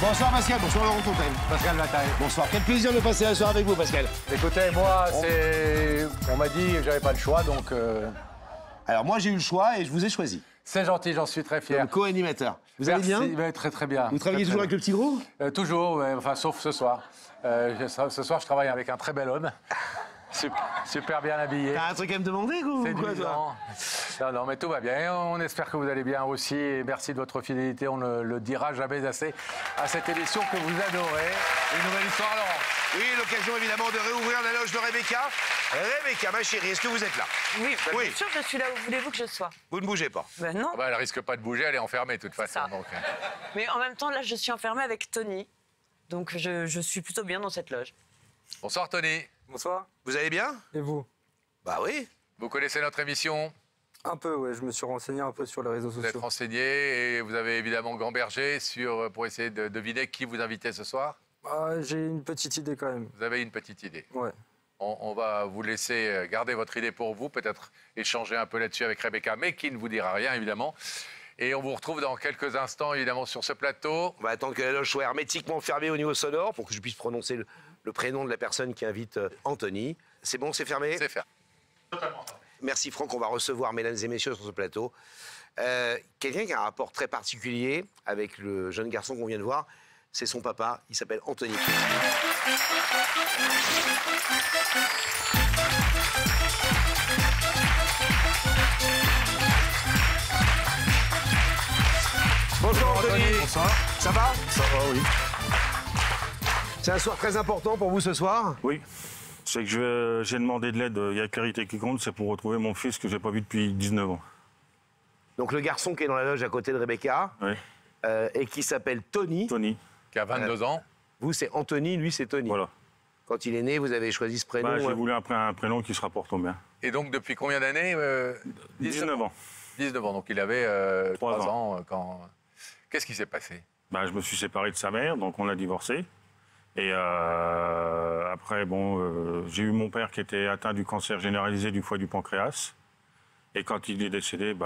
Bonsoir Pascal, bonsoir Laurent Fontaine. Pascal Bataille. Bonsoir, quel plaisir de passer la soirée avec vous Pascal. Écoutez, moi, on m'a dit que j'avais pas le choix, donc... Alors moi j'ai eu le choix et je vous ai choisi. C'est gentil, j'en suis très fier. Comme co-animateur. Vous allez bien? Merci, très très bien. Vous travaillez toujours avec le petit gros? Toujours, ouais, enfin sauf ce soir. Ce soir, je travaille avec un très bel homme. Super bien habillé. T'as un truc à me demander quoi, Séduisant. Non, mais tout va bien. On espère que vous allez bien aussi. Et merci de votre fidélité. On ne le dira jamais assez à cette émission que vous adorez. Une nouvelle histoire, Laurent. Oui, l'occasion évidemment de réouvrir la loge de Rebecca. Rebecca, ma chérie, est-ce que vous êtes là? Oui, bien sûr, je suis là où voulez-vous que je sois. Vous ne bougez pas. Ben non. Elle risque pas de bouger, elle est enfermée de toute façon. Donc... Mais en même temps, là, je suis enfermée avec Tony. Donc je suis plutôt bien dans cette loge. Bonsoir Tony. Bonsoir. Vous allez bien? Et vous? Bah oui. Vous connaissez notre émission? Un peu, ouais. Je me suis renseigné un peu sur les réseaux Vous êtes sociaux. renseigné et vous avez évidemment gambergé pour essayer de deviner qui vous invitait ce soir? J'ai une petite idée quand même. Vous avez une petite idée. Ouais. On va vous laisser garder votre idée pour vous, peut-être échanger un peu là-dessus avec Rebecca, mais qui ne vous dira rien, évidemment. Et on vous retrouve dans quelques instants, évidemment, sur ce plateau. On va attendre que la loge soit hermétiquement fermée au niveau sonore pour que je puisse prononcer le prénom de la personne qui invite Anthony. C'est bon, c'est fermé? C'est fermé. Merci Franck, on va recevoir, mesdames et messieurs, sur ce plateau, quelqu'un qui a un rapport très particulier avec le jeune garçon qu'on vient de voir. C'est son papa, il s'appelle Anthony. Bonjour Anthony. Bonsoir. Ça va? Ça va, oui. C'est un soir très important pour vous ce soir? Oui. C'est que j'ai demandé de l'aide, il y a Carité qui compte, c'est pour retrouver mon fils que j'ai pas vu depuis 19 ans. Donc le garçon qui est dans la loge à côté de Rebecca, Oui. et qui s'appelle Tony. Tony. Qui a 22 ans. Vous, c'est Anthony, lui, c'est Tony. Voilà. Quand il est né, vous avez choisi ce prénom. J'ai voulu un prénom qui se rapporte au bien. Et donc, depuis combien d'années 19 ans. 19 ans, donc il avait 3 3 ans quand... Qu'est-ce qui s'est passé? Je me suis séparé de sa mère, donc on a divorcé. Et après, j'ai eu mon père qui était atteint du cancer généralisé du foie du pancréas. Et quand il est décédé,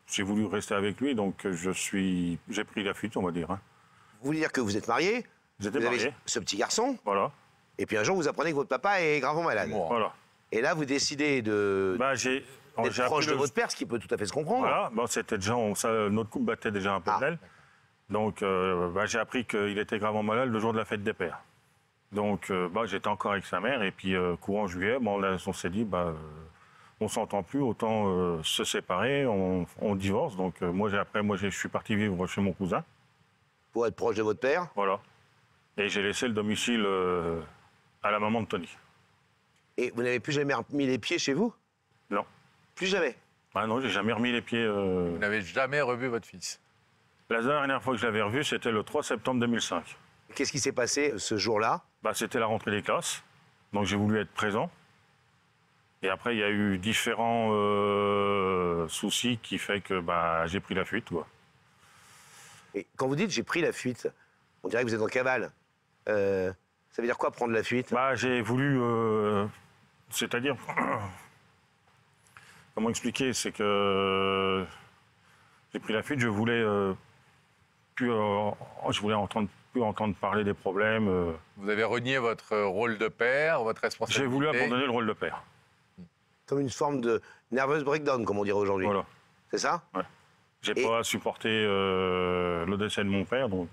j'ai voulu rester avec lui, donc j'ai pris la fuite, on va dire. Hein. Vous voulez dire que vous êtes marié? J'étais Vous avez marié. ce petit garçon, Voilà. et puis un jour vous apprenez que votre papa est gravement malade. Bon. Voilà. Et là, vous décidez d'être proche de votre père, ce qui peut tout à fait se comprendre. Voilà, c'était déjà, notre couple battait déjà un peu de l'aile. Donc, j'ai appris qu'il était gravement malade le jour de la fête des pères. Donc, j'étais encore avec sa mère, et puis courant juillet, on s'est dit, on s'entend plus, autant se séparer, on divorce. Donc, je suis parti vivre chez mon cousin. Pour être proche de votre père. Voilà. Et j'ai laissé le domicile à la maman de Tony. Et vous n'avez plus jamais mis les pieds chez vous? Non. Plus jamais? Non, j'ai jamais remis les pieds. Vous n'avez jamais revu votre fils? La dernière fois que je l'avais revu, c'était le 3 septembre 2005. Qu'est-ce qui s'est passé ce jour-là? C'était la rentrée des classes, donc j'ai voulu être présent. Et après, il y a eu différents soucis qui fait que j'ai pris la fuite. Quoi. Et quand vous dites j'ai pris la fuite, on dirait que vous êtes en cavale. Ça veut dire quoi prendre la fuite? J'ai voulu... c'est-à-dire... Comment expliquer? C'est que j'ai pris la fuite, je voulais plus entendre parler des problèmes. Vous avez renié votre rôle de père, votre responsabilité? J'ai voulu abandonner le rôle de père. Comme une forme de nervous breakdown, comme on dirait aujourd'hui. Voilà. C'est ça? Ouais. J'ai pas supporté le décès de mon père, donc...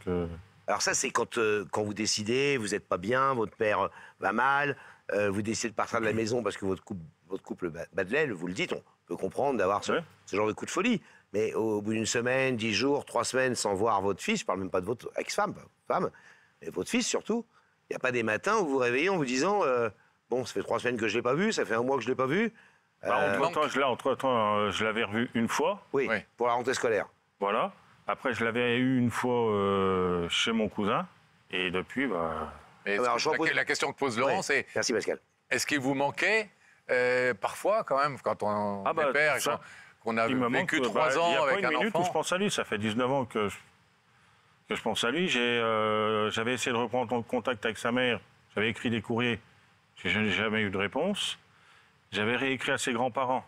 Alors ça, c'est quand vous décidez, vous n'êtes pas bien, votre père va mal, vous décidez de partir de la maison parce que votre couple bat de l'aile, vous le dites, on peut comprendre d'avoir ce genre de coup de folie. Mais au bout d'une semaine, 10 jours, 3 semaines sans voir votre fils, je parle même pas de votre ex-femme, mais votre fils surtout, il n'y a pas des matins où vous vous réveillez en vous disant bon, ça fait 3 semaines que je ne l'ai pas vu, ça fait 1 mois que je ne l'ai pas vu. Entre-temps, je l'avais revu une fois. Oui, pour la rentrée scolaire. Voilà. Après, je l'avais eu une fois chez mon cousin. Et depuis, La question que pose Laurent, c'est... Merci Pascal. Est-ce qu'il vous manquait parfois, quand même, quand on est père, qu'on a vécu 3 ans avec un enfant? Il y a pas une minute où je pense à lui. Ça fait 19 ans que je pense à lui. J'avais essayé de reprendre contact avec sa mère. J'avais écrit des courriers. Je n'ai jamais eu de réponse. J'avais réécrit à ses grands-parents.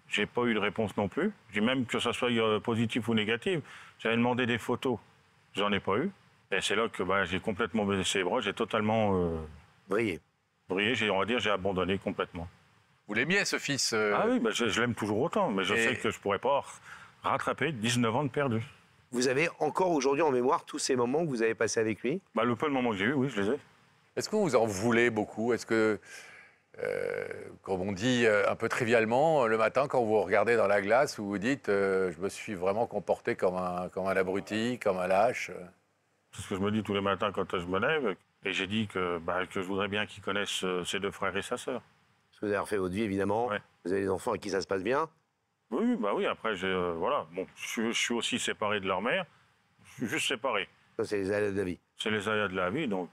J'ai pas eu de réponse non plus. Même que ça soit positif ou négatif. J'avais demandé des photos. J'en ai pas eu. Et c'est là que j'ai complètement baissé les bras. J'ai totalement Brillez. brillé. On va dire j'ai abandonné complètement. Vous l'aimiez, ce fils Ah oui, je l'aime toujours autant. Mais je sais que je pourrais pas rattraper 19 ans de perdu. Vous avez encore aujourd'hui en mémoire tous ces moments que vous avez passés avec lui? Le peu de moments que j'ai eu, oui, je les ai. Est-ce que vous en voulez beaucoup? Est-ce que, comme on dit un peu trivialement, le matin, quand vous vous regardez dans la glace, vous vous dites je me suis vraiment comporté comme un abruti, comme un lâche C'est ce que je me dis tous les matins quand je me lève. Et j'ai dit que je voudrais bien qu'ils connaissent ses deux frères et sa sœur. Parce que vous avez refait votre vie, évidemment. Ouais. Vous avez des enfants avec qui ça se passe bien. Oui, après, voilà. Bon, je suis aussi séparé de leur mère. Je suis juste séparé. Ça, c'est les aléas de la vie. C'est les aléas de la vie, donc...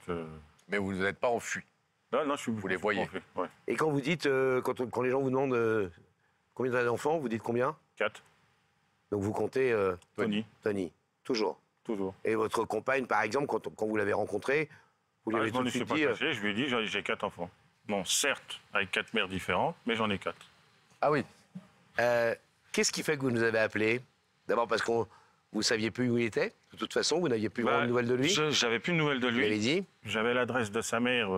Mais vous n'êtes pas enfui. Non, Vous les voyez. Ouais. Et quand vous dites, quand les gens vous demandent combien vous avez d'enfants, vous dites combien? 4. Donc vous comptez Tony, Tony, toujours. toujours. Et votre compagne, par exemple, quand vous l'avez rencontrée, vous lui avez Je tout m'en de suis suite pas dit... caché, je lui ai dit j'ai 4 enfants. Bon, certes, avec 4 mères différentes, mais j'en ai 4. Ah oui. Qu'est-ce qui fait que vous nous avez appelés? D'abord parce que vous ne saviez plus où il était. De toute façon, vous n'aviez plus vraiment de nouvelles de lui. J'avais plus de nouvelles de Vous l'avez lui. dit. J'avais l'adresse de sa mère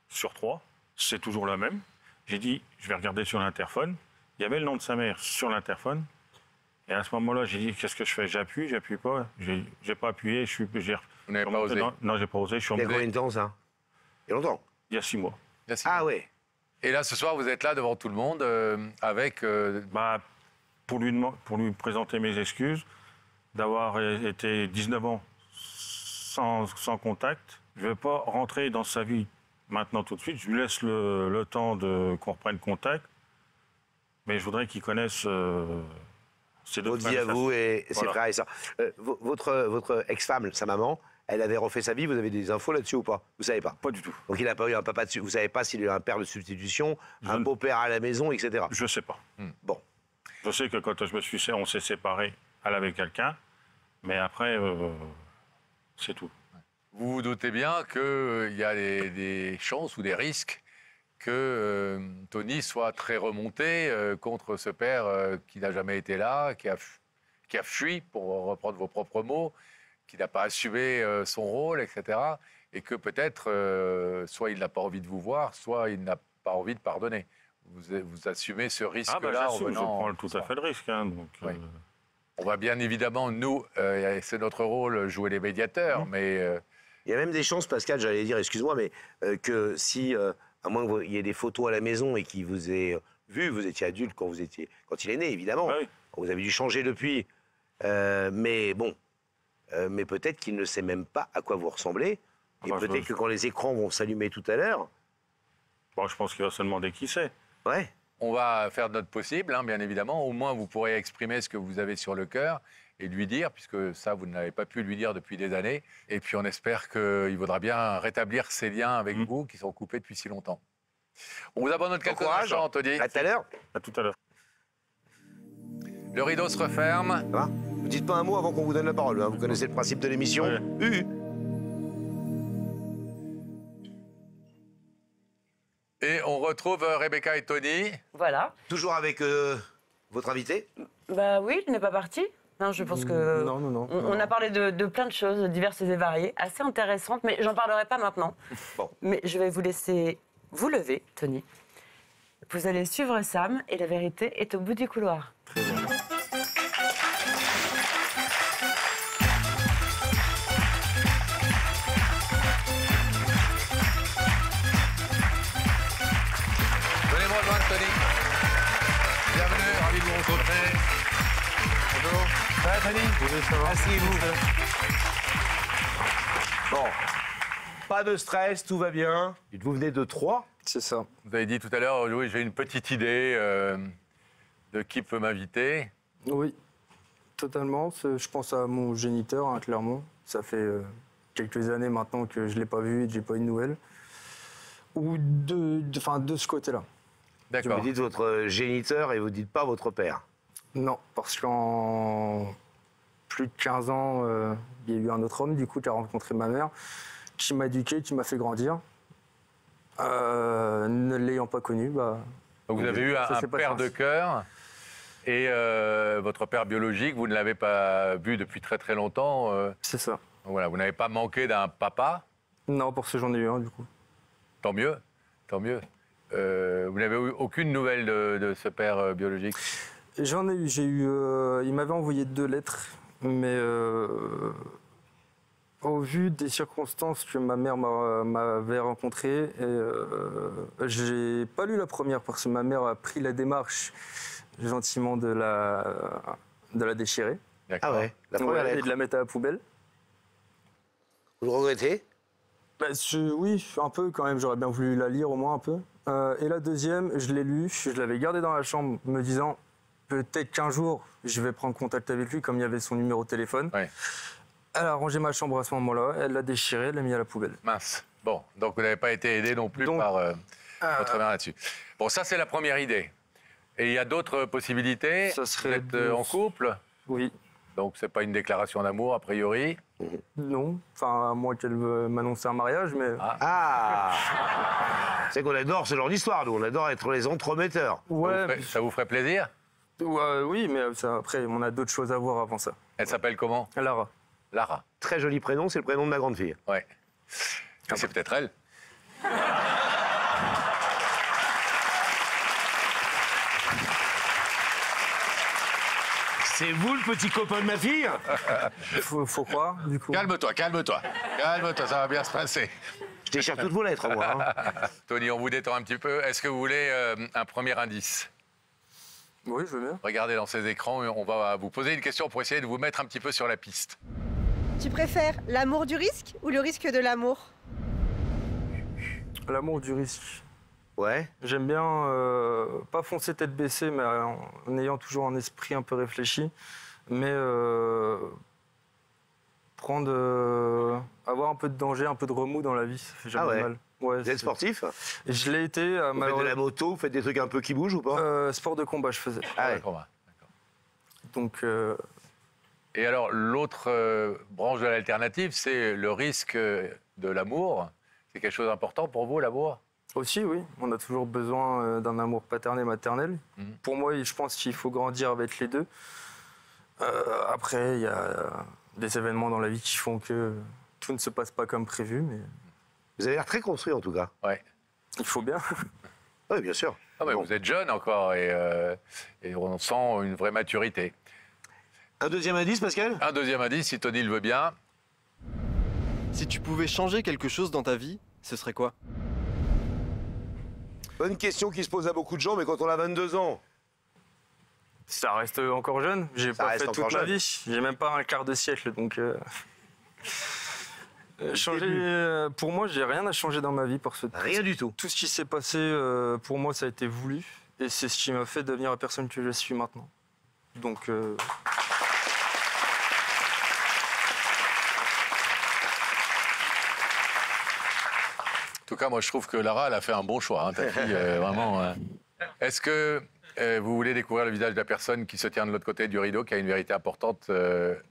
sur 3. C'est toujours la même. J'ai dit, je vais regarder sur l'interphone. Il y avait le nom de sa mère sur l'interphone. Et à ce moment-là, j'ai dit, qu'est-ce que je fais? J'appuie pas. J'ai pas appuyé. Vous n'avez pas osé? Non, j'ai pas osé. Je suis Il y a remonté combien de temps, ça? Il y a longtemps. il y a 6 mois. Merci. Ah ouais. Et là, ce soir, vous êtes là devant tout le monde avec... Pour lui présenter mes excuses, d'avoir été 19 ans sans contact. Je ne vais pas rentrer dans sa vie maintenant tout de suite. Je lui laisse le temps qu'on reprenne contact. Mais je voudrais qu'il connaisse ses deux Votre frères vie et à sa vous sœur. et ses Voilà. frères et sœurs. Votre ex-femme, sa maman, elle avait refait sa vie. Vous avez des infos là-dessus ou pas? Vous savez pas. Pas du tout. Donc il n'a pas eu un papa dessus. Vous savez pas s'il a eu un père de substitution, un ne- beau-père à la maison, etc. Je ne sais pas. Bon. Je sais que quand on s'est séparés, elle avait quelqu'un. Mais après, c'est tout. Vous vous doutez bien qu'il y a des chances ou des risques que Tony soit très remonté contre ce père qui n'a jamais été là, qui a fui, pour reprendre vos propres mots, qui n'a pas assumé son rôle, etc. Et que peut-être, soit il n'a pas envie de vous voir, soit il n'a pas envie de pardonner. Vous assumez ce risque-là en j'assume, je venant prends tout à fait le risque. Hein, donc, Oui. On va bien évidemment, nous, c'est notre rôle, jouer les médiateurs, mais... Il y a même des chances, Pascal, j'allais dire, excuse-moi, mais que si, à moins qu'il y ait des photos à la maison et qu'il vous ait vu, vous étiez adulte quand il est né, évidemment. Ah oui. Vous avez dû changer depuis. Mais bon, mais peut-être qu'il ne sait même pas à quoi vous ressemblez. Et peut-être que quand les écrans vont s'allumer tout à l'heure, je pense qu'il va se demander qui c'est. ouais. On va faire notre possible, hein, bien évidemment. Au moins, vous pourrez exprimer ce que vous avez sur le cœur et lui dire, puisque ça, vous n'avez pas pu lui dire depuis des années. Et puis, on espère qu'il vaudra bien rétablir ces liens avec vous qui sont coupés depuis si longtemps. On vous abandonne quelques courage. instants, Anthony. À tout à l'heure. À tout à l'heure. Le rideau se referme. Ça va? Vous dites pas un mot avant qu'on vous donne la parole. Hein. Vous connaissez le principe de l'émission. Ouais. Et on retrouve Rebecca et Tony. Voilà. Toujours avec votre invité. Bah oui, il n'est pas parti. Non, je pense que... Non. On a parlé de plein de choses diverses et variées, assez intéressantes, mais j'en parlerai pas maintenant. Bon. Mais je vais vous laisser vous lever, Tony. Vous allez suivre Sam et la vérité est au bout du couloir. Venez me rejoindre, Tony. Bienvenue, ravi de vous rencontrer. Bonjour. Ça va, Tony? Asseyez-vous. Bon. Pas de stress, tout va bien. Vous venez de Troyes. C'est ça. Vous avez dit tout à l'heure, oui, j'ai une petite idée de qui peut m'inviter. Oui, totalement. Je pense à mon géniteur, hein, clairement. Ça fait quelques années maintenant que je ne l'ai pas vu et que je n'ai pas eu de nouvelles. Ou de ce côté-là. Vous D'accord. me dites votre géniteur et vous dites pas votre père. Non, parce qu'en plus de 15 ans, il y a eu un autre homme, du coup, qui a rencontré ma mère, qui m'a éduqué, qui m'a fait grandir. Ne l'ayant pas connu, bah... Donc vous avez eu Ça un s'est pas père fait. de cœur Et votre père biologique, vous ne l'avez pas vu depuis très très longtemps. C'est ça. Voilà, vous n'avez pas manqué d'un papa. Non, pour ce j'en ai eu un du coup. Tant mieux, tant mieux. Vous n'avez eu aucune nouvelle de ce père biologique? J'en ai eu, il m'avait envoyé 2 lettres, mais au vu des circonstances que ma mère m'avait rencontrées, j'ai pas lu la première parce que ma mère a pris la démarche gentiment de la déchirer Ah ouais, la première et lettre. de la mettre à la poubelle. Vous le regrettez? Oui, un peu quand même, j'aurais bien voulu la lire au moins un peu. Et la deuxième, je l'ai lue, je l'avais gardée dans la chambre, me disant peut-être qu'un jour, je vais prendre contact avec lui, comme il y avait son numéro de téléphone. Ouais. Elle a rangé ma chambre à ce moment-là, elle l'a déchirée, elle l'a mis à la poubelle. Mince. Bon, donc vous n'avez pas été aidé non plus par votre mère là-dessus. Bon, ça c'est la première idée. Et il y a d'autres possibilités. Ça serait Vous êtes en couple, Oui, donc c'est pas une déclaration d'amour a priori. non, enfin à moins qu'elle veuille m'annoncer un mariage, mais... Ah C'est qu'on adore ce genre d'histoire, nous. On adore être les entremetteurs. Ouais, Ça vous ferait plaisir? oui, mais ça, après, on a d'autres choses à voir avant ça. Elle s'appelle comment? Lara. Lara. Très joli prénom, c'est le prénom de ma grande fille. Ouais. Et c'est peut-être elle. C'est vous le petit copain de ma fille? Faut croire, du coup. Calme-toi, calme-toi. Calme-toi, ça va bien se passer. Je déchire toutes vos lettres, moi. Hein. Tony, on vous détend un petit peu. Est-ce que vous voulez un premier indice? Oui, je veux bien. Regardez dans ces écrans, on va vous poser une question pour essayer de vous mettre un petit peu sur la piste. Tu préfères l'amour du risque ou le risque de l'amour? L'amour du risque. Ouais. J'aime bien pas foncer tête baissée, mais en ayant toujours un esprit un peu réfléchi. Mais avoir un peu de danger, un peu de remous dans la vie, ça fait jamais Ah ouais. mal. Ouais, Vous êtes sportif? Je l'ai été. Vous faites de la moto, vous faites des trucs un peu qui bougent ou pas? Sport de combat, je faisais. Ah ouais. D'accord. Donc, Et alors, l'autre branche de l'alternative, c'est le risque de l'amour. C'est quelque chose d'important pour vous, l'amour? aussi, oui, on a toujours besoin d'un amour paternel et maternel. Pour moi, je pense qu'il faut grandir avec les deux. Après, il y a des événements dans la vie qui font que tout ne se passe pas comme prévu, mais Vous avez l'air très construit, en tout cas. Ouais. il faut bien. Oui, bien sûr. Ah, mais Bon. vous êtes jeune encore et on sent une vraie maturité. Un deuxième indice, Pascal? Un deuxième indice, si Tony le veut bien. Si tu pouvais changer quelque chose dans ta vie, ce serait quoi? Bonne question qui se pose à beaucoup de gens, mais quand on a 22 ans, Ça reste encore jeune. J'ai Ça pas reste fait toute encore ma jeune. vie. J'ai même pas un quart de siècle, donc changer. Pour moi, j'ai rien à changer dans ma vie pour ce. rien du tout. Tout ce qui s'est passé, pour moi, ça a été voulu, et c'est ce qui m'a fait devenir la personne que je suis maintenant. Donc. En tout cas, moi, je trouve que Lara, elle a fait un bon choix. Hein, ta fille, vraiment. Est-ce que vous voulez découvrir le visage de la personne qui se tient de l'autre côté du rideau, qui a une vérité importante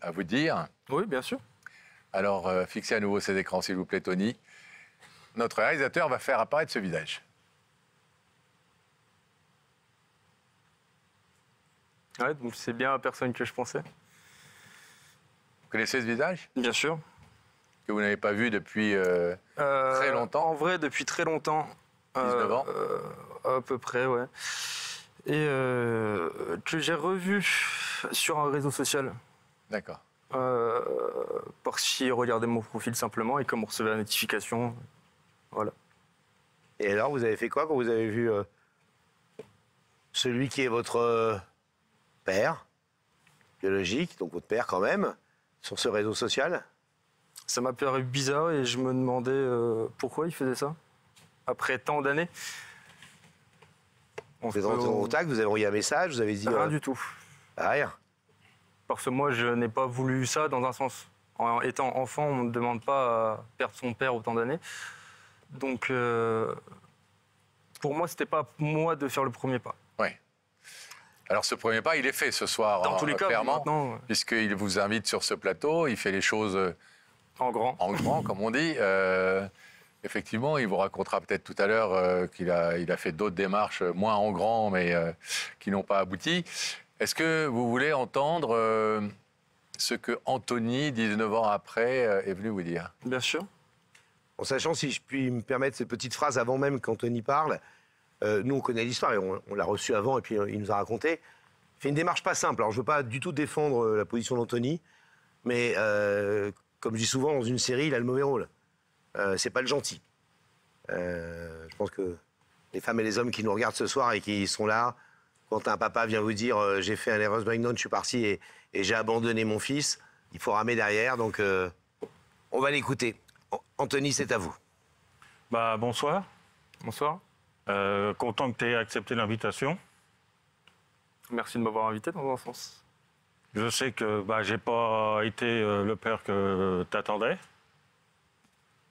à vous dire? Oui, bien sûr. Alors, fixez à nouveau ces écrans, s'il vous plaît, Tony. Notre réalisateur va faire apparaître ce visage. Ouais, donc c'est bien la personne que je pensais. Vous connaissez ce visage? Bien sûr. Que vous n'avez pas vu depuis très longtemps? En vrai, depuis très longtemps. 19 ans? À peu près, ouais. Et que j'ai revu sur un réseau social. D'accord. Parce qu'il regardait mon profil simplement et comme on recevait la notification, voilà. Et alors, vous avez fait quoi quand vous avez vu celui qui est votre père biologique, donc votre père quand même, sur ce réseau social? Ça m'a paru bizarre et je me demandais pourquoi il faisait ça. Après tant d'années. Vous êtes rentré en contact, vous avez envoyé un message, vous avez dit... Rien du tout. Rien. Parce que moi, je n'ai pas voulu ça dans un sens. En étant enfant, on ne demande pas à perdre son père autant d'années. Donc, pour moi, c'était pas moi de faire le premier pas. Oui. Alors, ce premier pas, il est fait ce soir, Dans tous les cas, clairement, maintenant, puisqu'il vous invite sur ce plateau, il fait les choses en grand. en grand, comme on dit. Effectivement, il vous racontera peut-être tout à l'heure qu'il a fait d'autres démarches, moins en grand, mais qui n'ont pas abouti. Est-ce que vous voulez entendre ce que Anthony, 19 ans après, est venu vous dire? Bien sûr. En sachant, si je puis me permettre cette petite phrase avant même qu'Anthony parle, nous on connaît l'histoire et on l'a reçu avant et puis il nous a raconté. Il fait une démarche pas simple. Alors je veux pas du tout défendre la position d'Anthony, mais comme je dis souvent dans une série, il a le mauvais rôle. C'est pas le gentil. Je pense que les femmes et les hommes qui nous regardent ce soir et qui sont là, quand un papa vient vous dire j'ai fait un erreur breakdown, je suis parti et j'ai abandonné mon fils, il faut ramer derrière. Donc on va l'écouter. Anthony, c'est à vous. Bah, bonsoir. Bonsoir. Content que tu aies accepté l'invitation. Merci de m'avoir invité dans un sens. Je sais que j'ai pas été le père que tu attendais.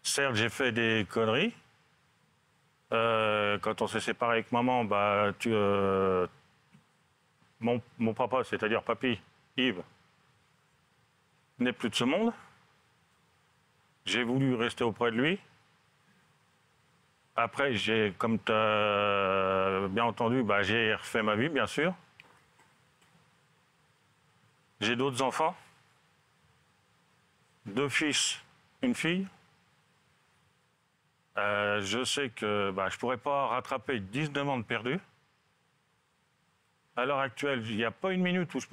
Certes, j'ai fait des conneries. Quand on s'est séparé avec maman, mon papa, c'est-à-dire papy, Yves, n'est plus de ce monde. J'ai voulu rester auprès de lui. Après, comme tu as bien entendu, j'ai refait ma vie, bien sûr. J'ai d'autres enfants. 2 fils, 1 fille. Je sais que je ne pourrais pas rattraper 19 ans de perdu. À l'heure actuelle, il n'y a pas une minute où je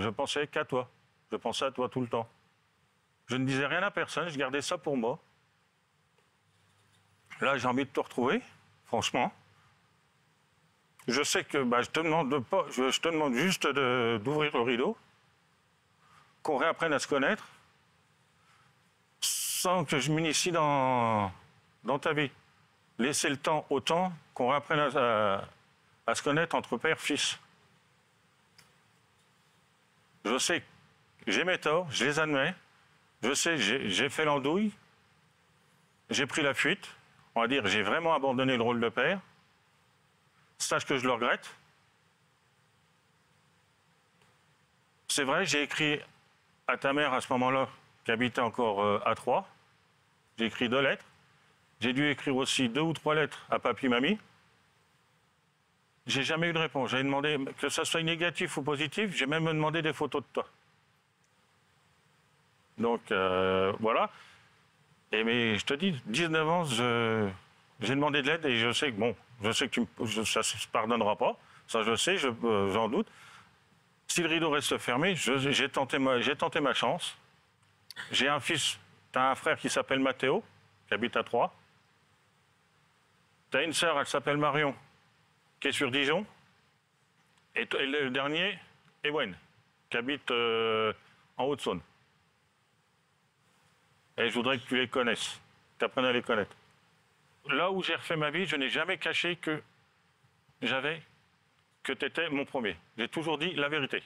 pensais qu'à toi. Je pensais à toi tout le temps. Je ne disais rien à personne, je gardais ça pour moi. Là, j'ai envie de te retrouver, franchement. Je sais que je te demande juste d'ouvrir le rideau, qu'on réapprenne à se connaître, sans que je m'initie dans ta vie. Laisser le temps au temps, qu'on réapprenne à se connaître entre père et fils. Je sais que j'ai mes torts, je les admets. Je sais, j'ai fait l'andouille, j'ai pris la fuite. On va dire, j'ai vraiment abandonné le rôle de père. Sache que je le regrette. C'est vrai, j'ai écrit à ta mère à ce moment-là, qui habitait encore à Troyes. J'ai écrit 2 lettres. J'ai dû écrire aussi 2 ou 3 lettres à papy, mamie. J'ai jamais eu de réponse. J'ai demandé, que ça soit négatif ou positif, j'ai même demandé des photos de toi. Donc, voilà. Mais je te dis, 19 ans, j'ai demandé de l'aide et je sais que ça ne se pardonnera pas. Ça, je sais, j'en doute. Si le rideau reste fermé, j'ai tenté ma chance. J'ai un fils, tu as un frère qui s'appelle Mathéo, qui habite à Troyes. Tu as une sœur, elle s'appelle Marion, qui est sur Dijon. Et le dernier, Ewen, qui habite en Haute-Saône. Et je voudrais que tu les connaisses, que tu apprennes à les connaître. Là où j'ai refait ma vie, je n'ai jamais caché que tu étais mon premier. J'ai toujours dit la vérité.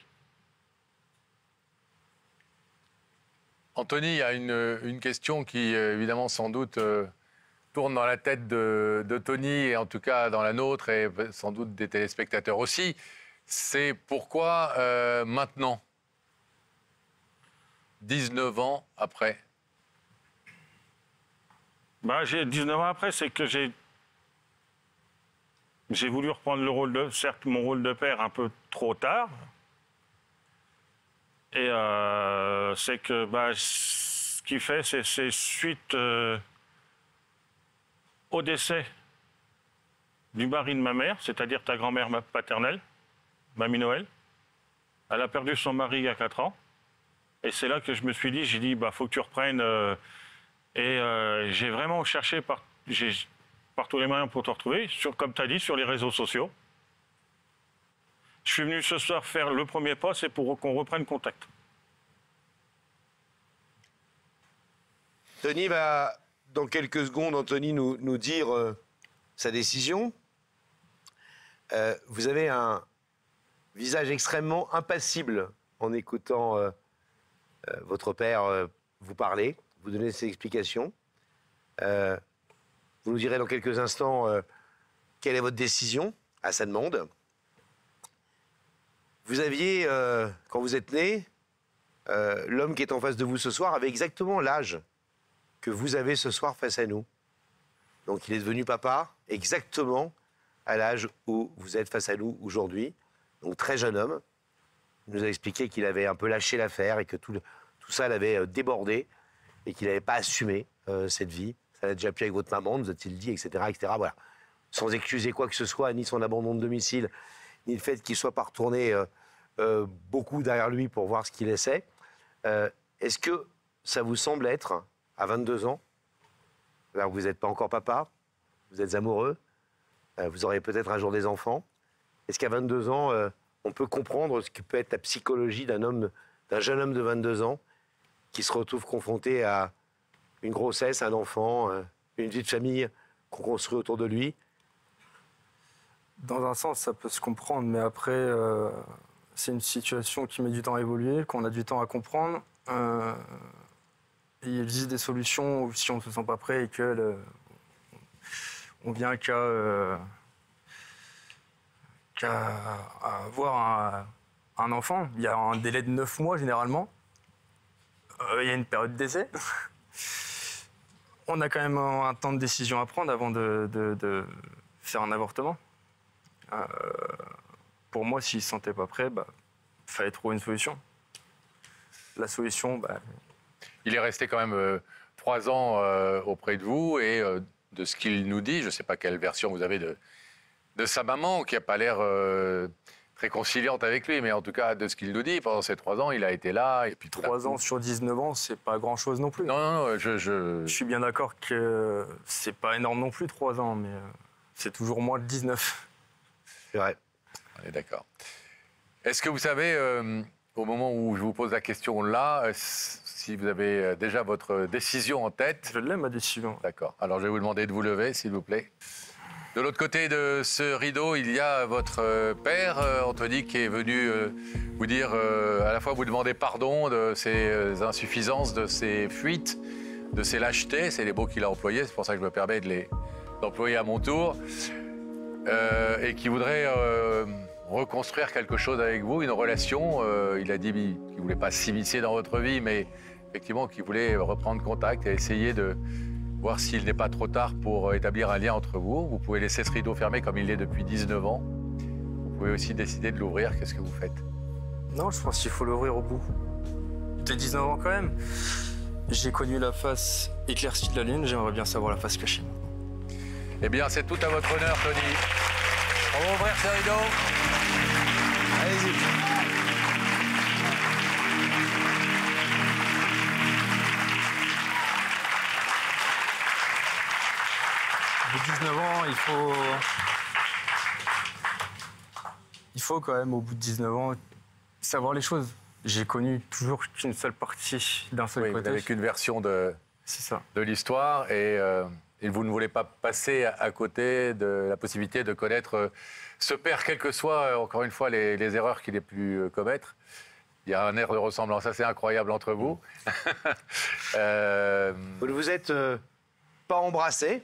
Anthony, il y a une question qui, évidemment, sans doute, tourne dans la tête de Tony, et en tout cas dans la nôtre, et sans doute des téléspectateurs aussi. C'est pourquoi maintenant, 19 ans après? J'ai 19 ans après, c'est que j'ai voulu reprendre le rôle certes, mon rôle de père un peu trop tard. Et c'est que ce qui fait, c'est suite au décès du mari de ma mère, c'est-à-dire ta grand-mère paternelle, Mamie Noël. Elle a perdu son mari il y a 4 ans. Et c'est là que je me suis dit, faut que tu reprennes. J'ai vraiment cherché par tous les moyens pour te retrouver, comme tu as dit, sur les réseaux sociaux. Je suis venu ce soir faire le premier pas, c'est pour qu'on reprenne contact. Tony va, dans quelques secondes, Anthony, nous dire sa décision. Vous avez un visage extrêmement impassible en écoutant votre père vous parler, vous donner ses explications. Vous nous direz dans quelques instants quelle est votre décision à sa demande. Vous aviez, quand vous êtes né, l'homme qui est en face de vous ce soir avait exactement l'âge que vous avez ce soir face à nous. Donc il est devenu papa exactement à l'âge où vous êtes face à nous aujourd'hui. donc très jeune homme. Il nous a expliqué qu'il avait un peu lâché l'affaire et que tout ça l'avait débordé et qu'il n'avait pas assumé cette vie. Ça l'a déjà pu avec votre maman, nous a-t-il dit, etc., etc. Voilà. Sans excuser quoi que ce soit, ni son abandon de domicile, ni le fait qu'il ne soit pas retourné beaucoup derrière lui pour voir ce qu'il laissait. Est-ce que ça vous semble être, à 22 ans, alors que vous n'êtes pas encore papa, vous êtes amoureux, vous aurez peut-être un jour des enfants, est-ce qu'à 22 ans, on peut comprendre ce que peut être la psychologie d'un jeune homme de 22 ans qui se retrouve confronté à une grossesse, un enfant, une vie de famille qu'on construit autour de lui? Dans un sens, ça peut se comprendre, mais après, c'est une situation qui met du temps à évoluer, qu'on a du temps à comprendre. Il existe des solutions si on ne se sent pas prêt et que on vient qu'à avoir un enfant. Il y a un délai de 9 mois généralement. Il y a une période d'essai. On a quand même un temps de décision à prendre avant de faire un avortement. Pour moi, s'il ne se sentait pas prêt, il fallait trouver une solution. La solution, Il est resté quand même 3 ans auprès de vous et de ce qu'il nous dit, je ne sais pas quelle version vous avez de sa maman, qui n'a pas l'air très conciliante avec lui, mais en tout cas, de ce qu'il nous dit, pendant ces 3 ans, il a été là. Et puis 3 ans sur 19 ans, c'est pas grand-chose non plus. Non, Je suis bien d'accord que c'est pas énorme non plus, 3 ans, mais c'est toujours moins de 19. C'est vrai. On est d'accord. Est-ce que vous savez, au moment où je vous pose la question là, si vous avez déjà votre décision en tête? Je l'ai, ma décision. D'accord. Alors je vais vous demander de vous lever, s'il vous plaît. De l'autre côté de ce rideau, il y a votre père, Anthony, qui est venu vous dire, à la fois vous demander pardon de ses insuffisances, de ses fuites, de ses lâchetés. C'est les mots qu'il a employés, c'est pour ça que je me permets d'employer à mon tour. Et qui voudrait reconstruire quelque chose avec vous, une relation. Il a dit qu'il ne voulait pas s'immiscer dans votre vie, mais effectivement qu'il voulait reprendre contact et essayer de voir s'il n'est pas trop tard pour établir un lien entre vous. Vous pouvez laisser ce rideau fermé comme il l'est depuis 19 ans. Vous pouvez aussi décider de l'ouvrir. Qu'est-ce que vous faites? Non, je pense qu'il faut l'ouvrir au bout. J'ai 19 ans quand même. J'ai connu la face éclaircie de la lune, j'aimerais bien savoir la face cachée. Eh bien, c'est tout à votre honneur, Tony. On va ouvrir ce rideau. Allez-y. Au bout de 19 ans, il faut quand même, au bout de 19 ans, savoir les choses. J'ai connu toujours qu'une seule partie d'un seul côté. Vous n'avez qu'une version de l'histoire et vous ne voulez pas passer à côté de la possibilité de connaître ce père, quelles que soient, encore une fois, les erreurs qu'il ait pu commettre. Il y a un air de ressemblance assez incroyable entre vous. Vous ne vous êtes pas embrassé.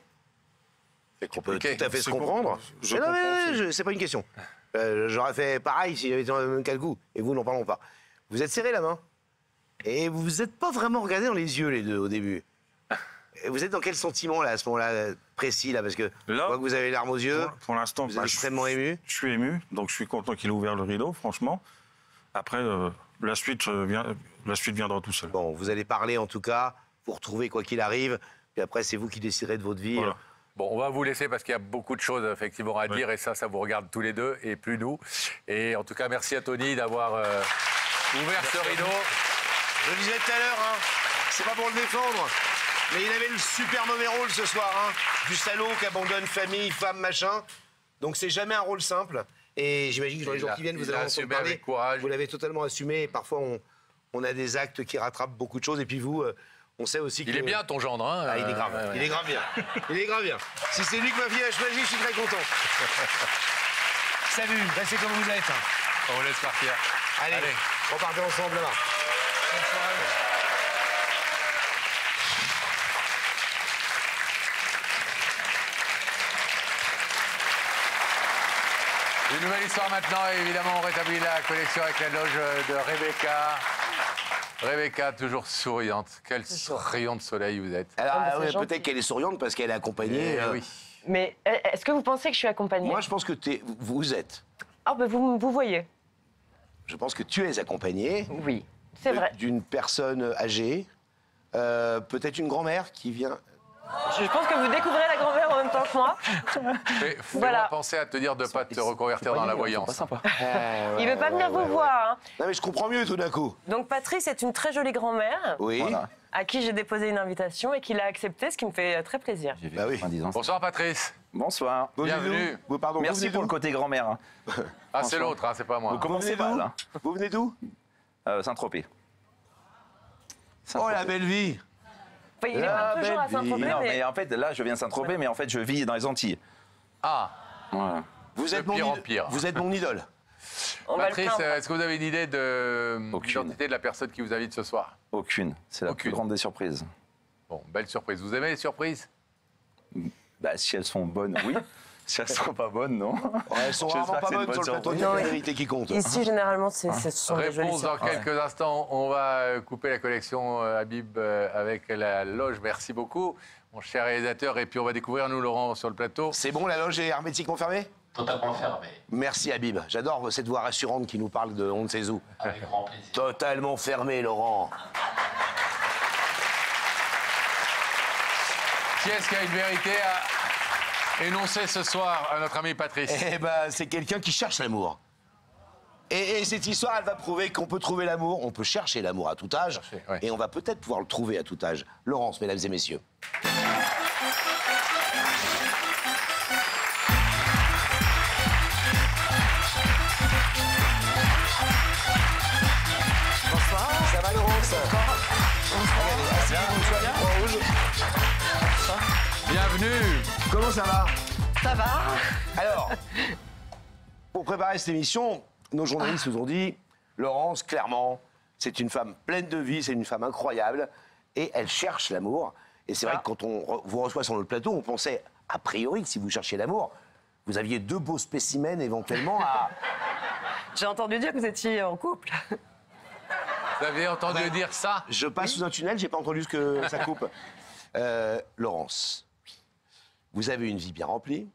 C'est On peut compliqué. tout à fait se comprendre. C'est pas une question. J'aurais fait pareil si j'avais été dans le même cas que vous. Et vous, n'en parlons pas. Vous êtes serré la main. Et vous vous êtes pas vraiment regardé dans les yeux, les deux, au début. Et vous êtes dans quel sentiment, là, à ce moment-là, précis, là? Parce que je vois que vous avez les larmes aux yeux. Pour l'instant, vous êtes extrêmement ému. Je suis ému, donc je suis content qu'il ait ouvert le rideau, franchement. Après, la suite viendra tout seul. Bon, vous allez parler, en tout cas, vous retrouver quoi qu'il arrive. Puis après, c'est vous qui déciderez de votre vie. Voilà. Bon, on va vous laisser parce qu'il y a beaucoup de choses effectivement à dire et ça vous regarde tous les deux et plus nous. Et en tout cas, merci à Tony d'avoir ouvert ce rideau. Je le disais tout à l'heure, hein, c'est pas pour le défendre, mais il avait le super mauvais rôle ce soir, hein, du salaud qui abandonne famille, femme, machin. Donc c'est jamais un rôle simple. Et j'imagine que dans les jours qui viennent, vous allez entendre parler. Avec courage. Vous l'avez totalement assumé. Et parfois, on a des actes qui rattrapent beaucoup de choses. Et puis vous, on sait aussi que... Il est bien ton gendre, hein? Ah, il est grave. Il est grave bien. Il est grave bien. Si c'est lui que ma fille a choisi, je suis très content. Salut, restez comme vous êtes. On vous laisse partir. Allez. Repartez ensemble là-bas. Une nouvelle histoire maintenant, et évidemment on rétablit la connexion avec la loge de Rebecca. Rebecca, toujours souriante. Quel rayon de soleil vous êtes. Alors, peut-être qu'elle est souriante parce qu'elle est accompagnée. Oui. Mais est-ce que vous pensez que je suis accompagnée? Moi, je pense que vous êtes. Ah, ben vous voyez. Je pense que tu es accompagné Oui, c'est vrai. d'une personne âgée, peut-être une grand-mère qui vient... Je pense que vous découvrez la grand-mère en même temps que moi. Mais Voilà. fais-moi penser à te dire de ne pas te reconvertir dans la voyance. Il veut pas venir vous voir. Hein. Non mais je comprends mieux tout d'un coup. Donc Patrice est une très jolie grand-mère Oui. à qui j'ai déposé une invitation et qui l'a acceptée, ce qui me fait très plaisir. J'ai vécu Bah oui. 90 ans. Bonsoir Patrice. Bonsoir. Vous venez Bienvenue. d'où Vous, pardon, vous Merci venez pour d'où le côté grand-mère. hein. Ah, c'est l'autre, hein, c'est pas moi. Vous commencez venez d'où mal. Vous venez d'où Saint-Tropez. Oh la belle vie. Enfin, il La est toujours à belle vie. Saint-Tropez, Non, mais... mais en fait, là, je viens de Saint-Tropez, mais en fait, je vis dans les Antilles. Ah, Voilà. Vous êtes, De pire mon en pire. Vous êtes mon idole. on va le Patrice, plaindre. est-ce que vous avez une idée de Aucune. l'identité de la personne qui vous invite ce soir? Aucune. C'est la Aucune. plus grande des surprises. Bon, belle surprise. Vous aimez les surprises? Bah, si elles sont bonnes, oui. Si elles sont pas bonnes, non. Elles sont J'espère vraiment que pas c'est une bonnes sur le bonne plateau, il y surprise. a la Non, vérité qui compte. Ici, généralement, ce sont des jolies Réponse dans surprises. quelques instants. On va couper la connexion, Habib, avec la loge. Merci beaucoup, mon cher réalisateur. Et puis, on va découvrir, nous, Laurent, sur le plateau. C'est bon, la loge est hermétiquement fermée? Totalement fermé. Merci Habib. J'adore cette voix rassurante qui nous parle de on ne sait où. Avec grand plaisir. Totalement fermé, Laurent. Qui est-ce qui a une vérité à énoncer ce soir à notre ami Patrice? Eh ben, c'est quelqu'un qui cherche l'amour. Et cette histoire, elle va prouver qu'on peut trouver l'amour, on peut chercher l'amour à tout âge, Chercher, ouais. et on va peut-être pouvoir le trouver à tout âge. Laurence, mesdames et messieurs. Bonsoir. Ça va, Laurence? Regardez, asseyez-vous sur la Croix-Rouge. Bienvenue. Comment ça va? Ça va? Alors, pour préparer cette émission, nos journalistes nous ont dit Laurence, clairement, c'est une femme pleine de vie, c'est une femme incroyable, et elle cherche l'amour. Et c'est vrai que quand on vous reçoit sur notre plateau, on pensait a priori que si vous cherchiez l'amour, vous aviez deux beaux spécimens éventuellement à. J'ai entendu dire que vous étiez en couple. Vous avez entendu dire ça? Je passe sous un tunnel, j'ai pas entendu ce que ça coupe. Laurence, vous avez une vie bien remplie,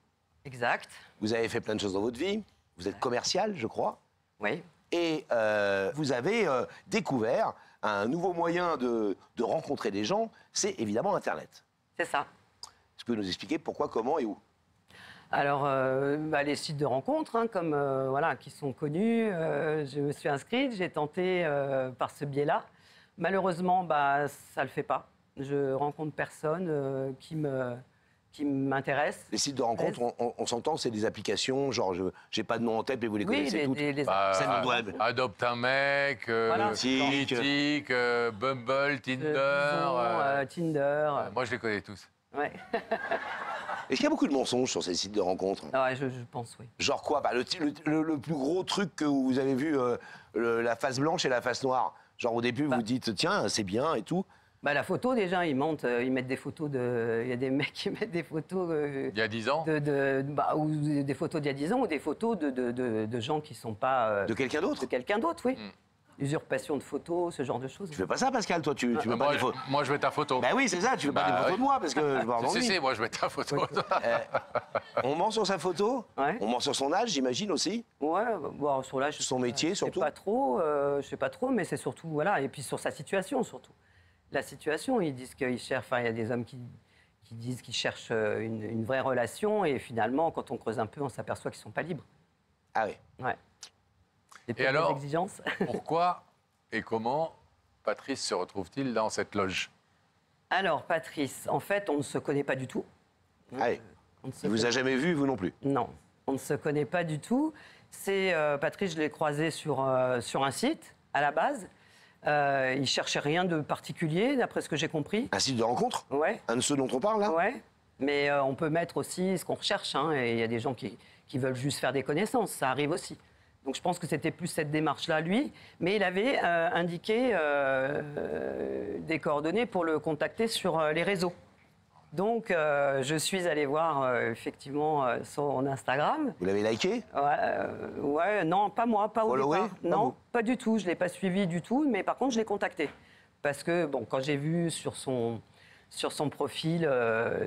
Exact. vous avez fait plein de choses dans votre vie, vous êtes commercial, je crois. Oui. Et vous avez découvert un nouveau moyen de rencontrer des gens, c'est évidemment Internet. C'est ça. Tu peux nous expliquer pourquoi, comment et où? Alors, les sites de rencontres, hein, comme voilà, qui sont connus, je me suis inscrite, j'ai tenté par ce biais-là. Malheureusement, ça le fait pas. Je rencontre personne qui m'intéresse. Les sites de rencontres, on s'entend, c'est des applications, genre, j'ai pas de nom en tête, mais vous les Oui, connaissez toutes. C'est notre web. Adopte un mec, Voilà. Mythique, Bumble, Tinder. Tinder. Moi, je les connais tous. Ouais. Est-ce qu'il y a beaucoup de mensonges sur ces sites de rencontres? Ouais, je pense, oui. Genre quoi? Le plus gros truc que vous avez vu, la face blanche et la face noire. Genre au début, vous dites, tiens, c'est bien et tout. La photo, déjà, ils mettent des photos de... Il y a des mecs qui mettent des photos... Il y a 10 ans? ou des photos d'il y a 10 ans, ou des photos de gens qui ne sont pas... De quelqu'un d'autre? De quelqu'un d'autre, oui. Usurpation de photos, ce genre de choses. Tu fais pas ça, Pascal, toi, tu veux pas des photos? Moi, je veux ta photo. Bah oui, c'est ça, tu veux pas des photos de moi, parce que je vais avoir Si, envie. si, moi, je veux ta photo. On ment sur sa photo, Ouais. on ment sur son âge, j'imagine aussi. Ouais, sur l'âge... Son métier, surtout. Je sais pas trop, mais c'est surtout... Voilà, et puis sur sa situation, surtout. La situation, ils disent qu'ils cherchent... Enfin, il y a des hommes qui disent qu'ils cherchent une vraie relation, et finalement, quand on creuse un peu, on s'aperçoit qu'ils sont pas libres. Ah oui. Ouais. Et alors, exigences. pourquoi et comment Patrice se retrouve-t-il dans cette loge? Alors, Patrice, en fait, on ne se connaît pas du tout. Allez. On ne se Il vous a jamais vu, vous non plus? Non, on ne se connaît pas du tout. C'est Patrice, je l'ai croisé sur un site, à la base. Il cherchait rien de particulier, d'après ce que j'ai compris. Un site de rencontre? Ouais. Un de ceux dont on parle, là? Ouais. Mais on peut mettre aussi ce qu'on recherche, hein, et il y a des gens qui veulent juste faire des connaissances, ça arrive aussi. Donc je pense que c'était plus cette démarche-là, lui. Mais il avait indiqué des coordonnées pour le contacter sur les réseaux. Donc je suis allée voir effectivement son Instagram. Vous l'avez liké? Ouais, non, pas moi, pas au Followé? départ. Pas Non, vous? pas du tout, je ne l'ai pas suivi du tout, mais par contre je l'ai contacté. Parce que bon, quand j'ai vu sur son profil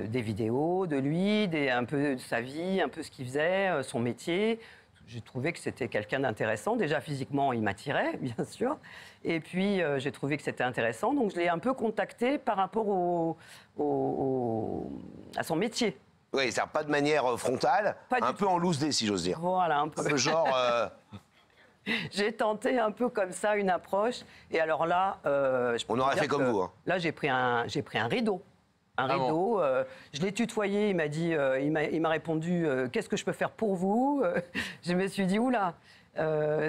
des vidéos de lui, un peu de sa vie, un peu ce qu'il faisait, son métier, j'ai trouvé que c'était quelqu'un d'intéressant. Déjà, physiquement, il m'attirait, bien sûr. Et puis, j'ai trouvé que c'était intéressant. Donc, je l'ai un peu contacté par rapport à son métier. Oui, c'est pas de manière frontale, un peu en loose day, si j'ose dire. Voilà, un peu. Un peu genre... J'ai tenté un peu comme ça une approche. Et alors là... On aurait fait comme vous. Hein. Là, j'ai pris un rideau. Un rideau. Bon. Je l'ai tutoyé. Il m'a dit, il m'a répondu, qu'est-ce que je peux faire pour vous? Je me suis dit, oula,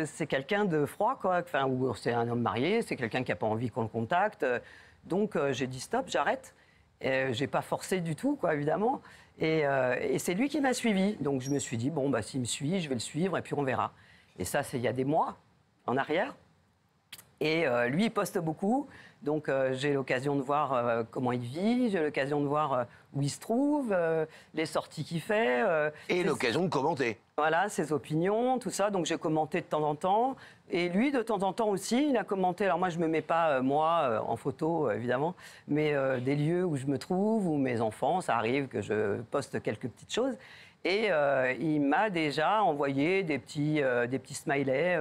c'est quelqu'un de froid, quoi. Enfin, ou c'est un homme marié, c'est quelqu'un qui n'a pas envie qu'on le contacte. Donc, j'ai dit stop, j'arrête. J'ai pas forcé du tout, quoi, évidemment. Et c'est lui qui m'a suivi. Donc, je me suis dit, bon, bah, s'il me suit, je vais le suivre et puis on verra. Et ça, c'est il y a des mois en arrière. Et lui, il poste beaucoup. Donc, j'ai l'occasion de voir comment il vit, j'ai l'occasion de voir où il se trouve, les sorties qu'il fait. Et l'occasion de commenter. Voilà, ses opinions, tout ça. Donc, j'ai commenté de temps en temps. Et lui, de temps en temps aussi, il a commenté. Alors, moi, je ne me mets pas, moi, en photo, évidemment, mais des lieux où je me trouve, ou mes enfants, ça arrive que je poste quelques petites choses. Et il m'a déjà envoyé des petits smileys,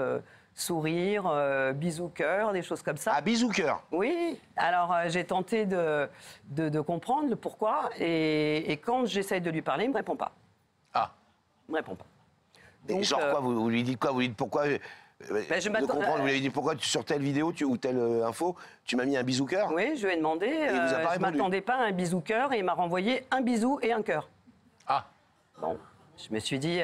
sourire, bisous cœur, des choses comme ça. Ah, bisous cœur. Oui. Alors, j'ai tenté de comprendre le pourquoi. Et quand j'essaye de lui parler, il ne me répond pas. Ah. Il ne me répond pas. Donc, genre quoi, vous lui dites quoi? Vous lui dites pourquoi je comprendre, vous lui avez dit pourquoi sur telle vidéo ou telle info, tu m'as mis un bisou cœur? Oui, je lui ai demandé. Et il vous a pas je ne m'attendais pas à un bisou cœur et il m'a renvoyé un bisou et un cœur. Ah. Bon, je me suis dit...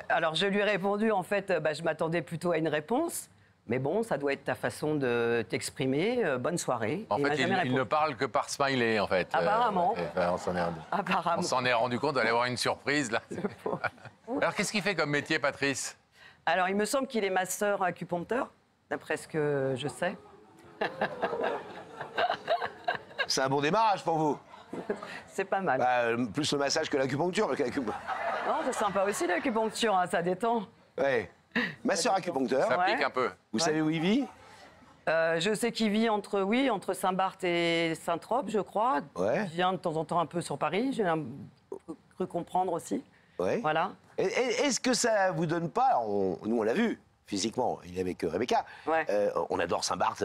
alors, je lui ai répondu, en fait, je m'attendais plutôt à une réponse. Mais bon, ça doit être ta façon de t'exprimer. Bonne soirée. En fait, il ne parle que par smiley, en fait. Apparemment. On s'en est rendu compte, d'aller avoir une surprise, là. Alors, qu'est-ce qu'il fait comme métier, Patrice? Alors, il me semble qu'il est masseur acupuncteur, d'après ce que je sais. C'est un bon démarrage pour vous. C'est pas mal. Plus le massage que l'acupuncture. Non, c'est sympa aussi l'acupuncture, hein, ça détend. Ouais. Masseur acupuncteur. Ça pique un peu. Vous savez où il vit? Je sais qu'il vit entre Saint-Barth et Saint-Trope, je crois. Ouais. Il vient de temps en temps un peu sur Paris, j'ai cru comprendre aussi. Ouais. Voilà. Est-ce que ça vous donne pas, nous on l'a vu physiquement, il est avec Rebecca, ouais. On adore Saint-Barth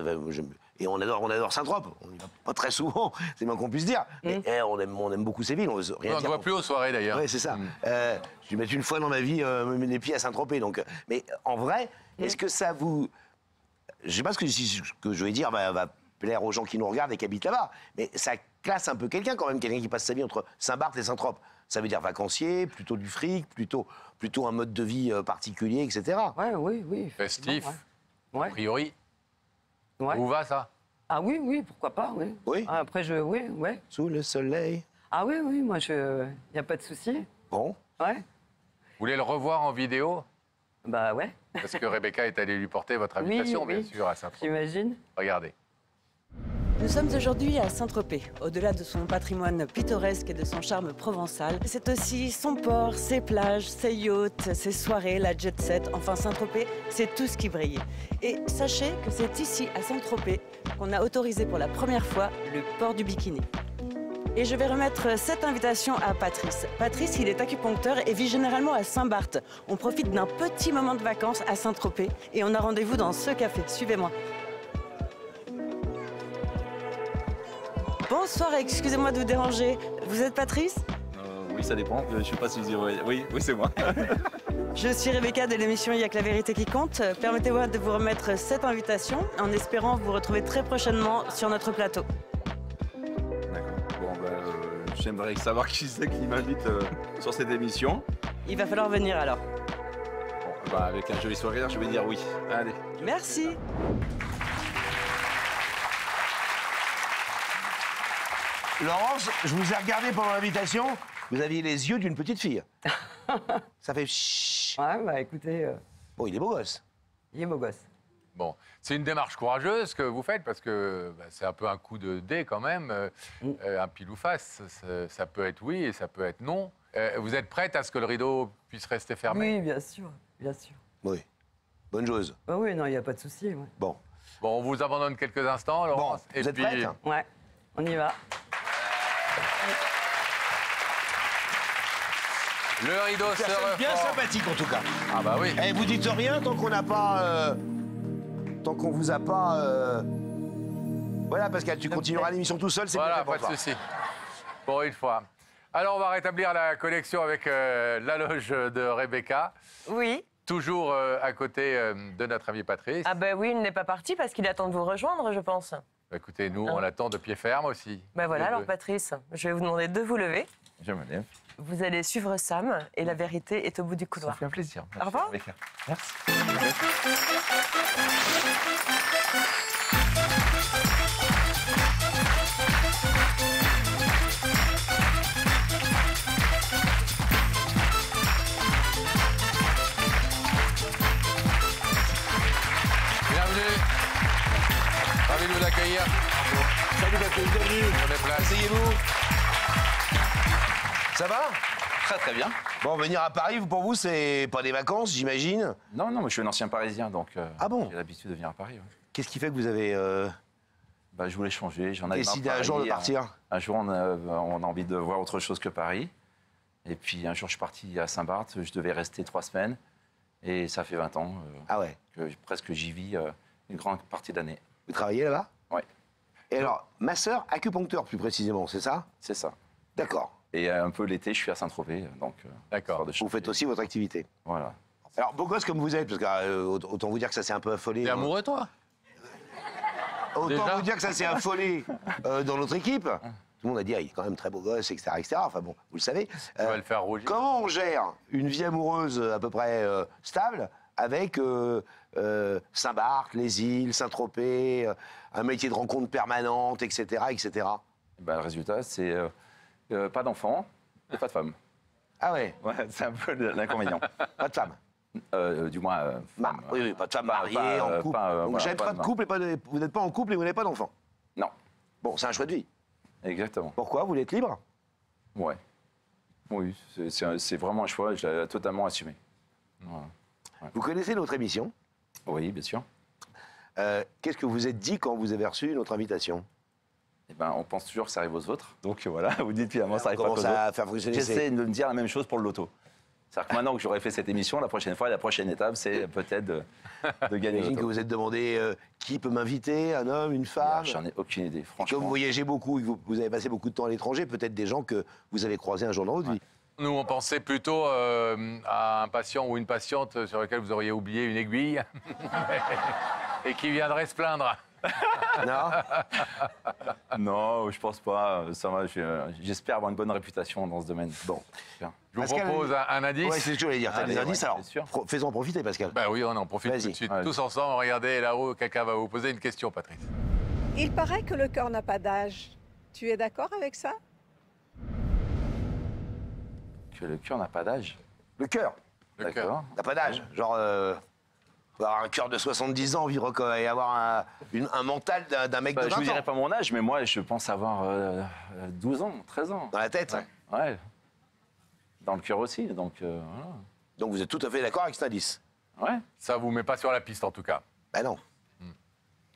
et on adore Saint-Trope. On y va pas très souvent, c'est le moins qu'on puisse dire. Mais on aime beaucoup ces villes. On ne voit plus aux soirées d'ailleurs. Oui, c'est ça. Je vais mettre une fois dans ma vie les pieds à Saint-Tropez. Mais en vrai, est-ce que ça vous... Je ne sais pas ce que je vais dire va plaire aux gens qui nous regardent et qui habitent là-bas, mais ça classe un peu quelqu'un quand même, quelqu'un qui passe sa vie entre Saint-Barth et Saint-Trope. Ça veut dire vacancier, plutôt du fric, plutôt un mode de vie particulier, etc. Ouais, oui. Festif, ouais. A priori. Ouais. Où va ça? Ah oui, pourquoi pas, oui. Oui. Après, oui. Sous le soleil. Ah oui, moi, il n'y a pas de souci. Bon. Ouais. Vous voulez le revoir en vidéo? Bah ouais. Parce que Rebecca est allée lui porter votre invitation, oui, bien sûr, à Saint-Tropez. J'imagine. Regardez. Nous sommes aujourd'hui à Saint-Tropez. Au-delà de son patrimoine pittoresque et de son charme provençal, c'est aussi son port, ses plages, ses yachts, ses soirées, la jet set. Enfin, Saint-Tropez, c'est tout ce qui brille. Et sachez que c'est ici, à Saint-Tropez, qu'on a autorisé pour la première fois le port du bikini. Et je vais remettre cette invitation à Patrice. Patrice, il est acupuncteur et vit généralement à Saint-Barth. On profite d'un petit moment de vacances à Saint-Tropez et on a rendez-vous dans ce café. Suivez-moi. Bonsoir, excusez-moi de vous déranger. Vous êtes Patrice? Oui, ça dépend. Je ne sais pas si vous direz... Oui, c'est moi. Je suis Rebecca de l'émission Il y a que la vérité qui compte. Permettez-moi de vous remettre cette invitation en espérant vous retrouver très prochainement sur notre plateau. D'accord. Bon, j'aimerais savoir qui c'est qui m'invite sur cette émission. Il va falloir venir alors. Bon, avec un joli sourire, je vais dire oui. Allez. Merci. Laurence, je vous ai regardé pendant l'invitation. Vous aviez les yeux d'une petite fille. Ça fait chut. Ouais, écoutez... Bon, il est beau gosse. Il est beau gosse. Bon, c'est une démarche courageuse que vous faites parce que c'est un peu un coup de dé quand même, un pile ou face. Ça peut être oui et ça peut être non. Vous êtes prête à ce que le rideau puisse rester fermé? Oui, bien sûr. Oui. Bonne chose. Oui, non, il n'y a pas de souci. Ouais. Bon, on vous abandonne quelques instants, Laurence. Bon, vous êtes prête? Ouais, on y va. Le rideau se Personne bien reforme. sympathique en tout cas. Ah bah oui. Eh, vous dites rien tant qu'on n'a pas... tant qu'on vous a pas... Voilà, Pascal, tu continueras l'émission tout seul, c'est Voilà, bien pour pas de toi. souci. Pour une fois. Alors, on va rétablir la connexion avec la loge de Rebecca. Oui. Toujours à côté de notre ami Patrice. Ah ben oui, il n'est pas parti parce qu'il attend de vous rejoindre, je pense. Bah, écoutez, nous, on l'attend de pied ferme aussi. Ben voilà, Les alors deux. Patrice, je vais vous demander de vous lever. Je me lève. Vous allez suivre Sam et la vérité est au bout du Ça couloir. fait un plaisir. Au revoir. Rebecca. Merci. Bienvenue. Ravi de vous accueillir. Salut Patrice, bienvenue. Prenez place. Asseyez-vous. Ça va? Très très bien. Bon, venir à Paris, pour vous, c'est pas des vacances, j'imagine? Non, non, moi je suis un ancien Parisien, donc Ah bon? j'ai l'habitude de venir à Paris. Ouais. Qu'est-ce qui fait que vous avez Bah, je voulais changer, j'en avais marre décidé de un jour de Paris. partir? Un jour, on a envie de voir autre chose que Paris. Et puis un jour, je suis parti à Saint-Barth, je devais rester 3 semaines. Et ça fait 20 ans Ah ouais? que presque j'y vis une grande partie de l'année. Vous travaillez là-bas? Ouais, Et alors, ma sœur, acupuncteur plus précisément, c'est ça? c'est ça. D'accord. Et un peu l'été, je suis à Saint-Tropez, donc... D'accord. histoire de Vous changer. faites aussi votre activité. Voilà. Alors, beau gosse comme vous êtes, parce que autant vous dire que ça s'est un peu affolé. T'es amoureux, toi? Autant Déjà vous dire que ça s'est affolé dans notre équipe. Tout le monde a dit, ah, il est quand même très beau gosse, etc., etc. Enfin bon, vous le savez. Tu vas le faire rougir. Comment on gère une vie amoureuse à peu près stable avec Saint-Barth, les îles, Saint-Tropez, un métier de rencontre permanente, etc., etc. Ben, le résultat, c'est pas d'enfants et pas de femmes. Ah ouais, Ouais, c'est un peu l'inconvénient. pas de femme. Du moins, femme. Oui, oui, pas de femme Pas- mariée, pas, en couple. Donc voilà, j'avais pas de couple et pas de... Vous n'êtes pas en couple et vous n'avez pas d'enfant. Non, Bon, c'est un choix de vie. exactement. Pourquoi? Vous voulez être libre? Ouais. Oui, c'est vraiment un choix, je l'ai totalement assumé. Voilà. Vous connaissez notre émission. Oui, bien sûr. Qu'est-ce que vous êtes dit quand vous avez reçu notre invitation? Eh ben, on pense toujours que ça arrive aux autres. Donc voilà, vous dites finalement ça arrive On pas aux commence autres. à faire fonctionner J'essaie de me dire la même chose pour le loto. C'est-à-dire que maintenant que j'aurais fait cette émission, la prochaine fois, la prochaine étape, c'est peut-être de gagner le J'imagine que loto. vous êtes demandé qui peut m'inviter, un homme, une femme. J'en ai aucune idée, Comme franchement. vous voyagez beaucoup et que vous avez passé beaucoup de temps à l'étranger, peut-être des gens que vous avez croisés un jour dans votre vie. Nous, on pensait plutôt à un patient ou une patiente sur lequel vous auriez oublié une aiguille et qui viendrait se plaindre. Non? Non, je pense pas. Ça va, j'espère avoir une bonne réputation dans ce domaine. Bon. Bien. Je vous Pascal, propose un indice. Ouais, c'est ce que je voulais dire. T'as Allez, des indices, ouais, alors bien sûr. faisons en profiter, Pascal. Ben oui, on en profite Vas-y. tout de suite. Ouais. Tous ensemble, regardez là-haut, quelqu'un va vous poser une question, Patrice. Il paraît que le cœur n'a pas d'âge. Tu es d'accord avec ça? Que le cœur n'a pas d'âge. Le cœur Le cœur. D'accord. n'a pas d'âge. Genre, faut avoir un cœur de 70 ans, vivre et avoir un mental d'un mec Bah, de je 20 ne vous dirai ans. pas mon âge, mais moi, je pense avoir 12 ans, 13 ans. Dans la tête. Ouais. Dans le cœur aussi, donc voilà. Donc vous êtes tout à fait d'accord avec cet indice? Ouais, Ça vous met pas sur la piste, en tout cas. Ben non.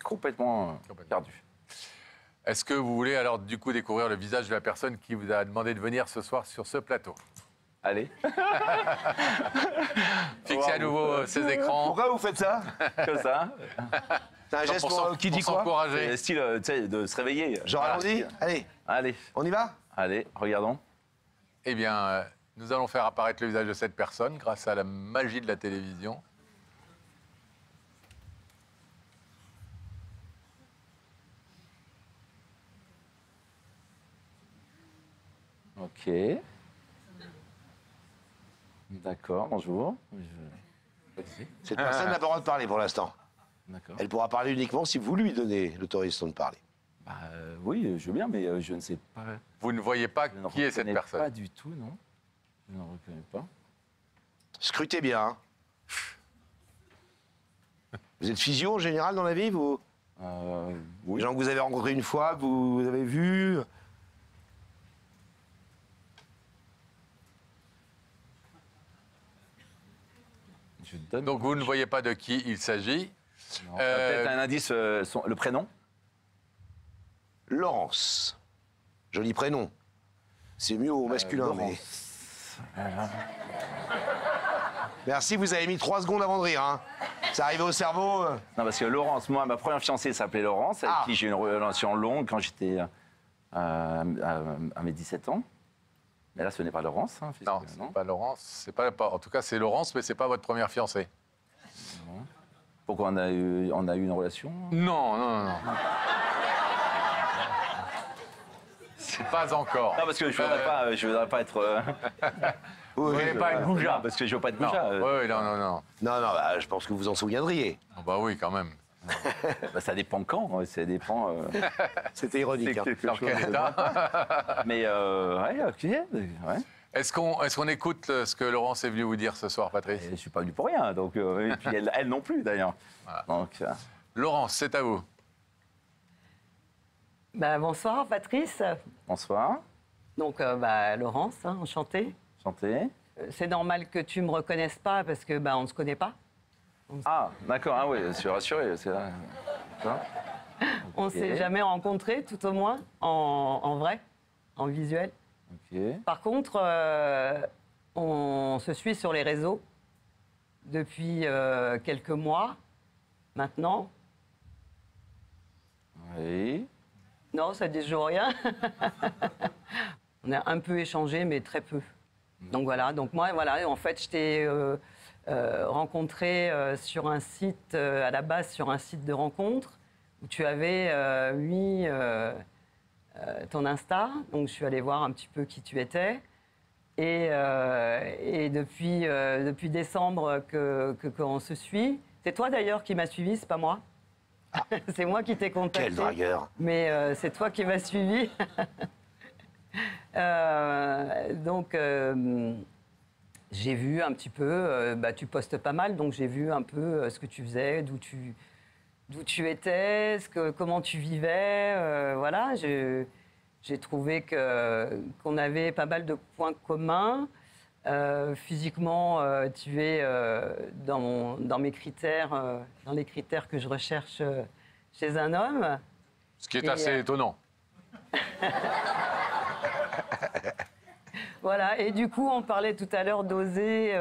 complètement perdu. Est-ce que vous voulez alors du coup découvrir le visage de la personne qui vous a demandé de venir ce soir sur ce plateau? Allez, Fixez à nouveau ces écrans. Pourquoi vous faites ça? comme ça. C'est un geste qui dit pour quoi? s'encourager. C'est style, tu sais, de se réveiller. Genre, Voilà. allons-y. Allez, Allez, on y va? allez, regardons. Eh bien, nous allons faire apparaître le visage de cette personne grâce à la magie de la télévision. Ok. D'accord, bonjour. Cette personne n'a pas le droit de parler pour l'instant. D'accord. Elle pourra parler uniquement si vous lui donnez l'autorisation de parler. Bah, oui, je veux bien, mais je ne sais pas. Vous ne voyez pas Je ne qui est cette reconnais personne. Pas du tout, non. Je ne reconnais pas. Scrutez bien. Hein. Vous êtes physio en général dans la vie, vous? Oui. Les gens que vous avez rencontrés une fois, que vous avez vus? Je donne. Donc vous ne voyez pas de qui il s'agit. Non. Peut-être un indice, le prénom. Laurence. Joli prénom. C'est mieux au masculin, mais... Laurence. Merci, vous avez mis 3 secondes avant de rire. Hein. C'est arrivé au cerveau. Non, parce que Laurence, moi, ma première fiancée s'appelait Laurence, avec qui j'ai eu une relation longue quand j'étais à mes 17 ans. Mais là, ce n'est pas Laurence. Hein, non, c'est pas Laurence. C'est pas, en tout cas, c'est Laurence, mais c'est pas votre première fiancée. Pourquoi on a eu une relation? Non, non, non, non. C'est pas encore. Non, parce que je voudrais pas être... Vous n'avez pas une goujat. Non, parce que je veux pas être goujat. Oui, non, non, non. Non, non, bah, je pense que vous en souviendriez. Oh, bah oui, quand même. Bah, ça dépend quand, ça dépend... C'était ironique. Hein. Dans quel état? Mais, ouais, ok. Ouais. Est-ce qu'on écoute ce que Laurence est venue vous dire ce soir, Patrice? Je ne suis pas venu pour rien, donc, et puis elle non plus, d'ailleurs. Voilà. Donc, Laurence, c'est à vous. Bah, bonsoir, Patrice. Bonsoir. Donc, Laurence, hein, enchantée. Santé. C'est normal que tu me reconnaisses pas parce que on ne se connaît pas. Ah, d'accord, ah oui, je suis rassuré. On ne s'est jamais rencontrés, tout au moins, en vrai, en visuel. Okay. Par contre, on se suit sur les réseaux depuis quelques mois maintenant. Oui. Non, ça ne dit toujours rien. On a un peu échangé, mais très peu. Donc voilà, donc moi, voilà, en fait, je t'ai rencontré sur un site, à la base sur un site de rencontre, où tu avais mis ton Insta. Donc je suis allée voir un petit peu qui tu étais. Et depuis décembre qu'on se suit, c'est toi d'ailleurs qui m'as suivi, c'est pas moi. Ah. C'est moi qui t'ai contacté. Quel dragueur. Mais c'est toi qui m'as suivi. Donc, j'ai vu un petit peu, tu postes pas mal, donc j'ai vu un peu ce que tu faisais, d'où tu étais, comment tu vivais. Voilà, j'ai trouvé qu'on avait pas mal de points communs. Physiquement, tu es dans mes critères, dans les critères que je recherche chez un homme. Ce qui est assez étonnant. Voilà, et du coup, on parlait tout à l'heure d'oser,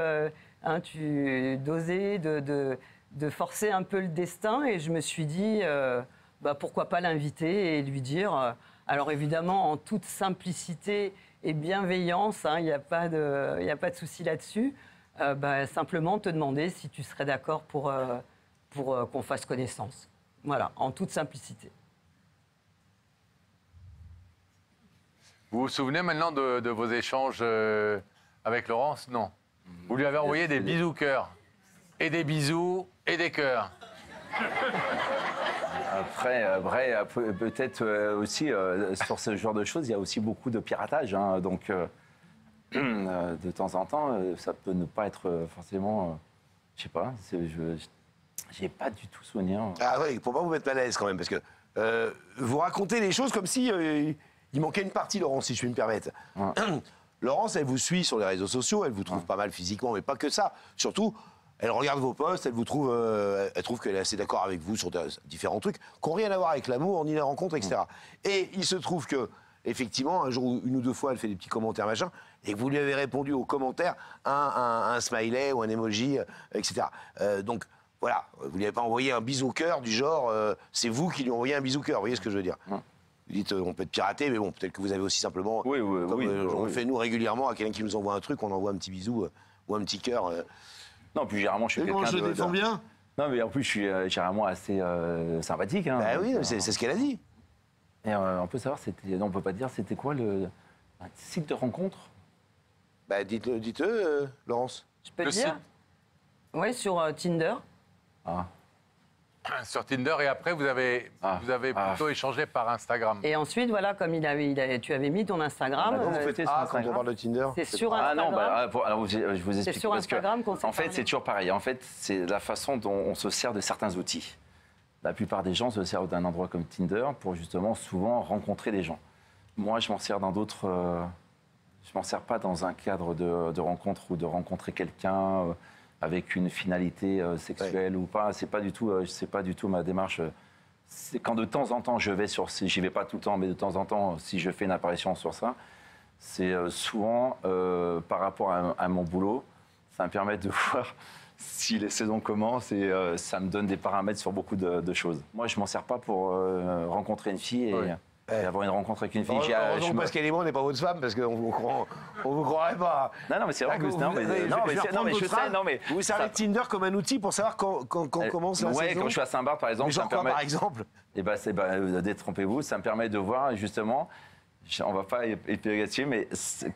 d'oser, de forcer un peu le destin, et je me suis dit, pourquoi pas l'inviter et lui dire, alors évidemment, en toute simplicité et bienveillance, il n'y a pas de souci là-dessus, simplement te demander si tu serais d'accord pour qu'on fasse connaissance. Voilà, en toute simplicité. Vous vous souvenez maintenant de vos échanges avec Laurence? Non. Vous lui avez envoyé des bisous cœurs. Et des bisous et des cœurs. Après, peut-être aussi, sur ce genre de choses, il y a aussi beaucoup de piratage. Hein, donc, de temps en temps, ça peut ne pas être forcément... je sais pas, j'ai pas du tout souvenir. Ah oui, pour pas vous mettre mal à l'aise quand même, parce que vous racontez les choses comme si... il manquait une partie, Laurence, si je puis me permettre. Ouais. Laurence, elle vous suit sur les réseaux sociaux, elle vous trouve pas mal physiquement, mais pas que ça. Surtout, elle regarde vos posts, elle trouve qu'elle est assez d'accord avec vous sur différents trucs qui n'ont rien à voir avec l'amour, ni la rencontre, etc. Et il se trouve que, effectivement, un jour, une ou deux fois, elle fait des petits commentaires, machin, et que vous lui avez répondu aux commentaires un smiley ou un emoji, etc. Donc, voilà, vous ne lui avez pas envoyé un bisou cœur du genre, c'est vous qui lui envoyez un bisou cœur, vous voyez ce que je veux dire? Vous dites, on peut être piraté, mais bon, peut-être que vous avez aussi simplement... Oui, on le fait, nous, régulièrement, à quelqu'un qui nous envoie un truc, on envoie un petit bisou ou un petit cœur. Non, puis généralement, je suis quelqu'un je le défends bien. Non, mais en plus, je suis généralement assez sympathique. Hein, bah oui, c'est ce qu'elle a dit. Et on peut savoir, non, on peut pas dire, c'était quoi un site de rencontre? Bah, dites-le, Laurence. Je peux le dire. Oui, sur Tinder. Ah. Sur Tinder, et après, vous avez plutôt échangé par Instagram. Et ensuite, voilà, comme tu avais mis ton Instagram... vous faites quand on parle de Tinder? C'est sur Instagram. Alors, je vous explique. C'est sur Instagram qu'on s'est En fait, c'est toujours pareil. En fait, c'est la façon dont on se sert de certains outils. La plupart des gens se servent d'un endroit comme Tinder pour justement souvent rencontrer des gens. Moi, je m'en sers dans d'autres... je m'en sers pas dans un cadre de rencontre ou de rencontrer quelqu'un... avec une finalité sexuelle ou pas, c'est pas du tout ma démarche. C'est quand de temps en temps je vais j'y vais pas tout le temps, mais de temps en temps, si je fais une apparition sur ça, c'est souvent par rapport à mon boulot, ça me permet de voir si les saisons commencent et ça me donne des paramètres sur beaucoup de choses. Moi, je m'en sers pas pour rencontrer une fille et avoir une rencontre avec une fille. Heureusement, Pascal et moi, on n'est pas votre femme parce qu'on vous croirait pas. Non, mais c'est vrai que vous servez Tinder comme un outil pour savoir quand commence la saison. Oui, quand je suis à Saint-Barth, par exemple. Mais par exemple détrompez-vous, ça me permet de voir justement, on ne va pas épiloguer dessus, mais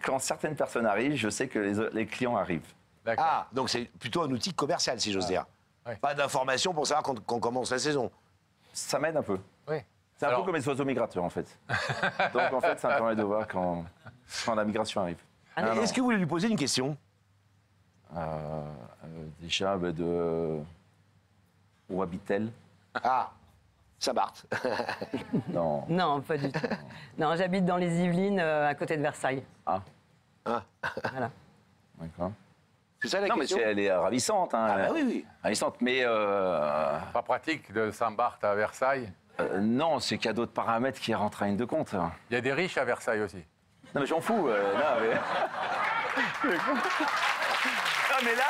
quand certaines personnes arrivent, je sais que les clients arrivent. Ah, donc c'est plutôt un outil commercial, si j'ose dire. Ouais. Pas d'information pour savoir quand commence la saison. Ça m'aide un peu. Oui. C'est un peu comme les oiseaux migrateurs, en fait. Donc, en fait, ça me permet de voir quand la migration arrive. Est-ce que vous voulez lui poser une question Déjà, où habite-t-elle? Ah, Saint-Barth. Non. Non, pas du tout. Non, j'habite dans les Yvelines, à côté de Versailles. Ah. Voilà. D'accord. C'est ça la question? Non, mais elle est ravissante. Hein. Ah bah oui. Ravissante, mais... Pas pratique de Saint-Barth à Versailles? Non, c'est qu'il y a d'autres paramètres qui rentrent en ligne de compte. Il y a des riches à Versailles aussi. Non, mais j'en fous. Non, mais... non, mais là,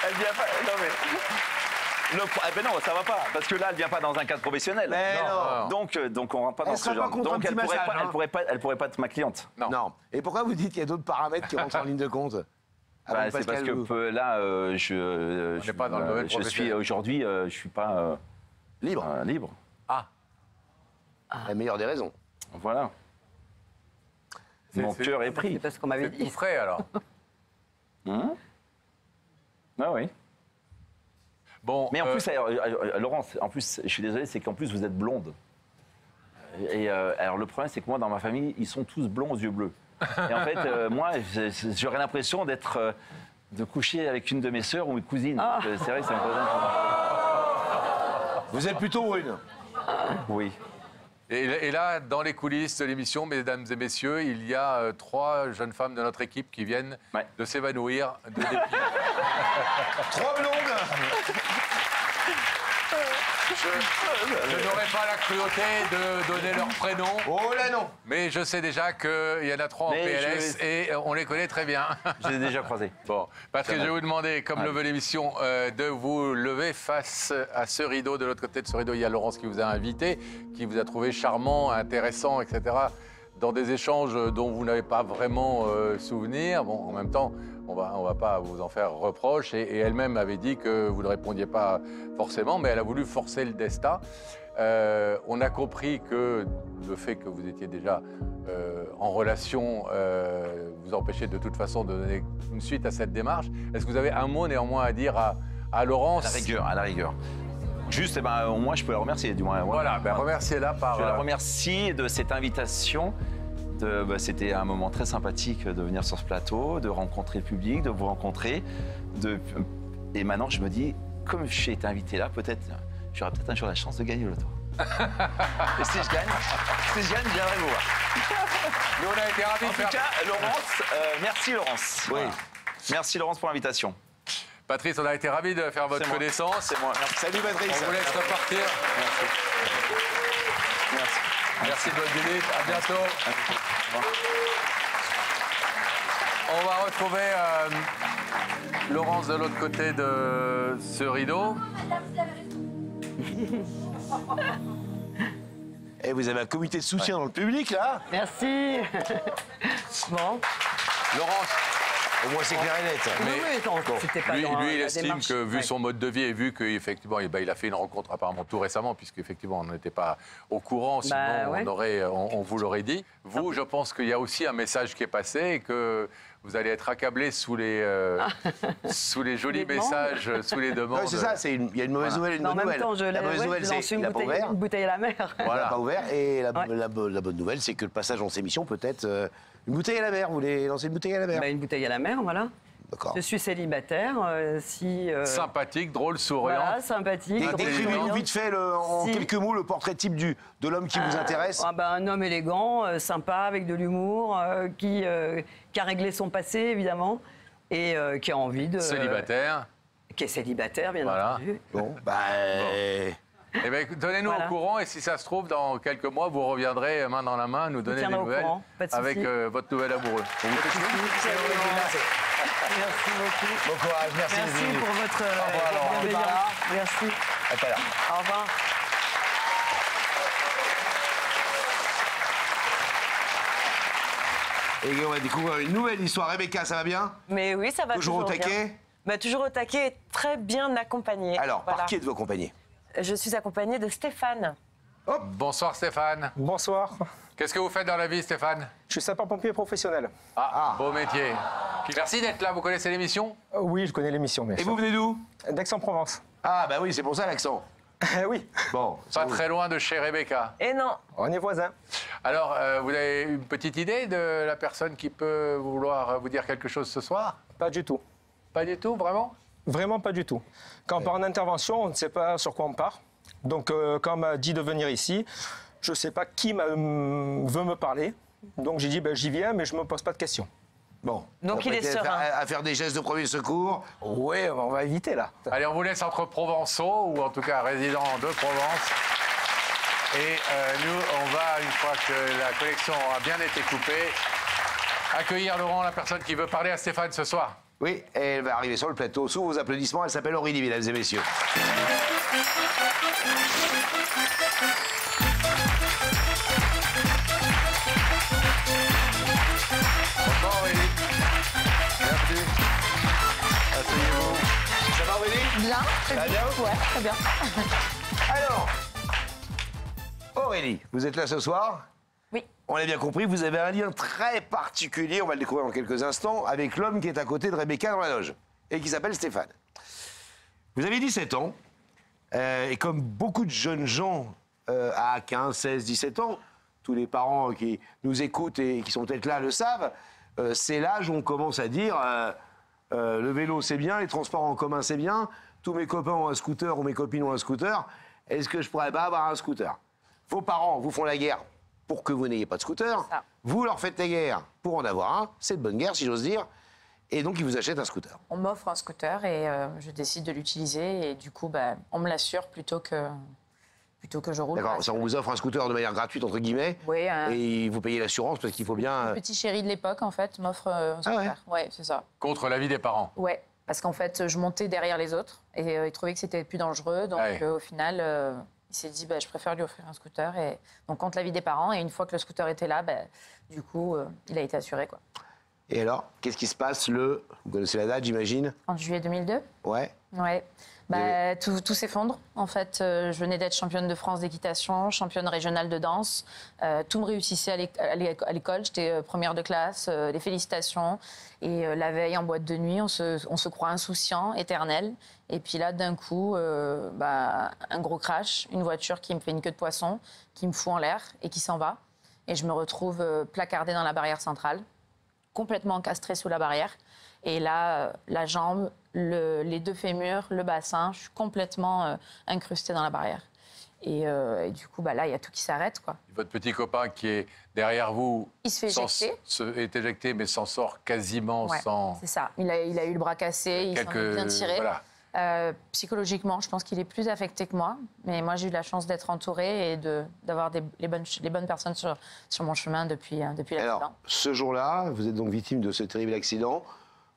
elle vient pas... Non, mais... non, ça va pas, parce que là, elle vient pas dans un cadre professionnel. Mais non. Donc on rentre pas dans ce genre. Donc elle pourrait pas être ma cliente. Non. Et pourquoi vous dites qu'il y a d'autres paramètres qui rentrent en ligne de compte? C'est parce que là, je suis aujourd'hui, je suis pas libre. La meilleure des raisons. Voilà. Mon cœur est pris. C'est pas ce qu'on m'avait dit. Tout frais alors. Ah oui. Bon. Mais en plus, Laurence, en plus, je suis désolé, c'est qu'en plus vous êtes blonde. Et alors le problème, c'est que moi, dans ma famille, ils sont tous blonds aux yeux bleus. Et en fait, moi, j'aurais l'impression de coucher avec une de mes sœurs ou mes cousines. C'est vrai que ça me présente. Vous êtes plutôt brune. Oui. Et là, dans les coulisses de l'émission, mesdames et messieurs, il y a 3 jeunes femmes de notre équipe qui viennent de s'évanouir de dépit. 3 blondes. Je n'aurai pas la cruauté de donner leur prénom. Oh là non. Mais je sais déjà qu'il y en a 3 en PLS et on les connaît très bien. Je les ai déjà croisés. Bon, Patrick, je vais vous demander, comme le veut l'émission, de vous lever face à ce rideau. De l'autre côté de ce rideau, il y a Laurence qui vous a invité, qui vous a trouvé charmant, intéressant, etc. Dans des échanges dont vous n'avez pas vraiment souvenir. Bon, en même temps, on va pas vous en faire reproche. Et elle-même avait dit que vous ne répondiez pas forcément, mais elle a voulu forcer le destin. On a compris que le fait que vous étiez déjà en relation vous empêchait de toute façon de donner une suite à cette démarche. Est-ce que vous avez un mot néanmoins à dire à Laurence? À la rigueur. Juste, au moins, je peux la remercier, du moins. Voilà, remerciez-la par... Je la remercie de cette invitation. C'était un moment très sympathique de venir sur ce plateau, de rencontrer le public, de vous rencontrer. Et maintenant, je me dis, comme j'ai été invité là, j'aurai peut-être un jour la chance de gagner le loto. Et si je gagne, je viendrai vous voir. Nous, on a été ravis en tout cas, Laurence, merci Laurence. Oui. Merci Laurence pour l'invitation. Patrice, on a été ravis de faire votre connaissance. C'est moi. Salut Patrice. On vous laisse repartir. Merci. Merci de votre visite. À bientôt. On va retrouver Laurence de l'autre côté de ce rideau. Et vous avez un comité de soutien dans le public, là? Merci. Bon. Laurence. Au moins, c'est clair et net. Lui, il estime que, vu son mode de vie et vu qu'effectivement, il a fait une rencontre apparemment tout récemment, puisqu'effectivement, on n'était pas au courant, sinon on vous l'aurait dit. Vous, je pense qu'il y a aussi un message qui est passé et que vous allez être accablé sous les jolis messages, sous les demandes. Ouais, c'est ça, il y a une mauvaise nouvelle et une bonne nouvelle. En même temps, la mauvaise nouvelle, c'est qu'il n'a pas ouvert. Une bouteille à la mer. Voilà. Il n'a pas ouvert. Et la bonne nouvelle, c'est que le passage dans ces émissions peut être une bouteille à la mer. Vous voulez lancer une bouteille à la mer? Une bouteille à la mer, voilà. Je suis célibataire. Sympathique, drôle, souriant. Voilà, sympathique. Décrivez-nous vite fait, en quelques mots, le portrait type de l'homme qui vous intéresse. Un homme élégant, sympa, avec de l'humour, qui a réglé son passé, évidemment, et qui a envie de... Célibataire. Qui est célibataire, bien entendu. Bon, Eh bien, tenez-nous Voilà. au courant et si ça se trouve, dans quelques mois, vous reviendrez main dans la main nous donner des tiendrai au nouvelles courant, pas de souci. avec votre nouvel amoureux. Merci beaucoup. Bon courage, merci. Merci Lily. pour votre Au revoir, Laurent. bienveillance. Merci. À tout à l'heure. Au revoir. Et on va découvrir une nouvelle histoire. Rebecca, ça va bien? Mais oui, ça va Toujours toujours au taquet? bien. Bah, toujours au taquet et très bien accompagné. Alors, Voilà. par qui êtes-vous accompagné? Je suis accompagnée de Stéphane. Bonsoir Stéphane. Bonsoir, Qu'est-ce que vous faites dans la vie Stéphane? je suis sapeur-pompier professionnel. Beau métier. Puis merci d'être là, vous connaissez l'émission? Oui, je connais l'émission, mais Et vous venez d'où? d'Aix-en-Provence. Ah, bah oui, c'est pour ça l'accent. Oui, Bon, Pas très loin de chez Rebecca. Et non, on est voisins. Alors, vous avez une petite idée de la personne qui peut vouloir vous dire quelque chose ce soir? Pas du tout. Pas du tout, vraiment? Vraiment pas du tout. Quand on part en intervention, on ne sait pas sur quoi on part. Donc, quand on m'a dit de venir ici, je ne sais pas qui veut me parler. Donc, j'ai dit, ben, j'y viens, mais je ne me pose pas de questions. bon. Donc Vous il est apprêtez serein. à faire des gestes de premier secours. Oui, on va éviter là. Allez, on vous laisse entre Provençaux, ou en tout cas résidents de Provence. Et nous, on va, une fois que la collection aura bien été coupée, accueillir Laurent, la personne qui veut parler à Stéphane ce soir. Oui, et elle va arriver sur le plateau. Sous vos applaudissements, elle s'appelle Aurélie, mesdames et messieurs. Bonsoir Aurélie. Merci. Asseyez-vous. Ça va Aurélie? Bien, Ça va bien? ouais, très bien. Alors, Aurélie, vous êtes là ce soir? Oui. On l'a bien compris, vous avez un lien très particulier, on va le découvrir dans quelques instants, avec l'homme qui est à côté de Rebecca dans la loge, et qui s'appelle Stéphane. Vous avez 17 ans, et comme beaucoup de jeunes gens à 15, 16, 17 ans, tous les parents qui nous écoutent et qui sont peut-être là le savent, c'est l'âge où on commence à dire le vélo c'est bien, les transports en commun c'est bien, tous mes copains ont un scooter ou mes copines ont un scooter, est-ce que je pourrais pas avoir un scooter? Vos parents vous font la guerre pour que vous n'ayez pas de scooter, Ça. vous leur faites la guerre pour en avoir un, c'est de bonne guerre si j'ose dire, et donc ils vous achètent un scooter. On m'offre un scooter et je décide de l'utiliser et du coup, bah, on me l'assure plutôt que je roule. D'accord, ça on vous offre un scooter de manière gratuite entre guillemets, Oui, et vous payez l'assurance parce qu'il faut bien... le petit chéri de l'époque, en fait, m'offre un scooter. Ouais, c'est ça. Contre l'avis des parents. Ouais, parce qu'en fait, je montais derrière les autres et il trouvait que c'était plus dangereux. Donc, Ouais. au final, il s'est dit, bah, je préfère lui offrir un scooter. Et donc, contre l'avis des parents. Et une fois que le scooter était là, bah, du coup, il a été assuré, quoi. Et alors, qu'est-ce qui se passe vous connaissez la date j'imagine? En juillet 2002. Ouais. Ouais. Bah, tout s'effondre. En fait, je venais d'être championne de France d'équitation, championne régionale de danse. Tout me réussissait à l'école. J'étais première de classe. Les félicitations. Et la veille, en boîte de nuit, on se croit insouciant, éternel. Et puis là, d'un coup, un gros crash. Une voiture qui me fait une queue de poisson, qui me fout en l'air et qui s'en va. Et je me retrouve placardée dans la barrière centrale, complètement encastrée sous la barrière. Et là, la jambe, les deux fémurs, le bassin, je suis complètement incrustée dans la barrière. Et du coup, là, il y a tout qui s'arrête, quoi. Votre petit copain qui est derrière vous... Il se fait éjecter. Est éjecté, mais s'en sort quasiment Ouais, sans... c'est ça. Il a eu le bras cassé, il s'en est bien tiré. Voilà. Psychologiquement, je pense qu'il est plus affecté que moi. Mais moi, j'ai eu la chance d'être entourée et d'avoir les bonnes personnes sur mon chemin depuis l'accident. Alors, ce jour-là, vous êtes donc victime de ce terrible accident.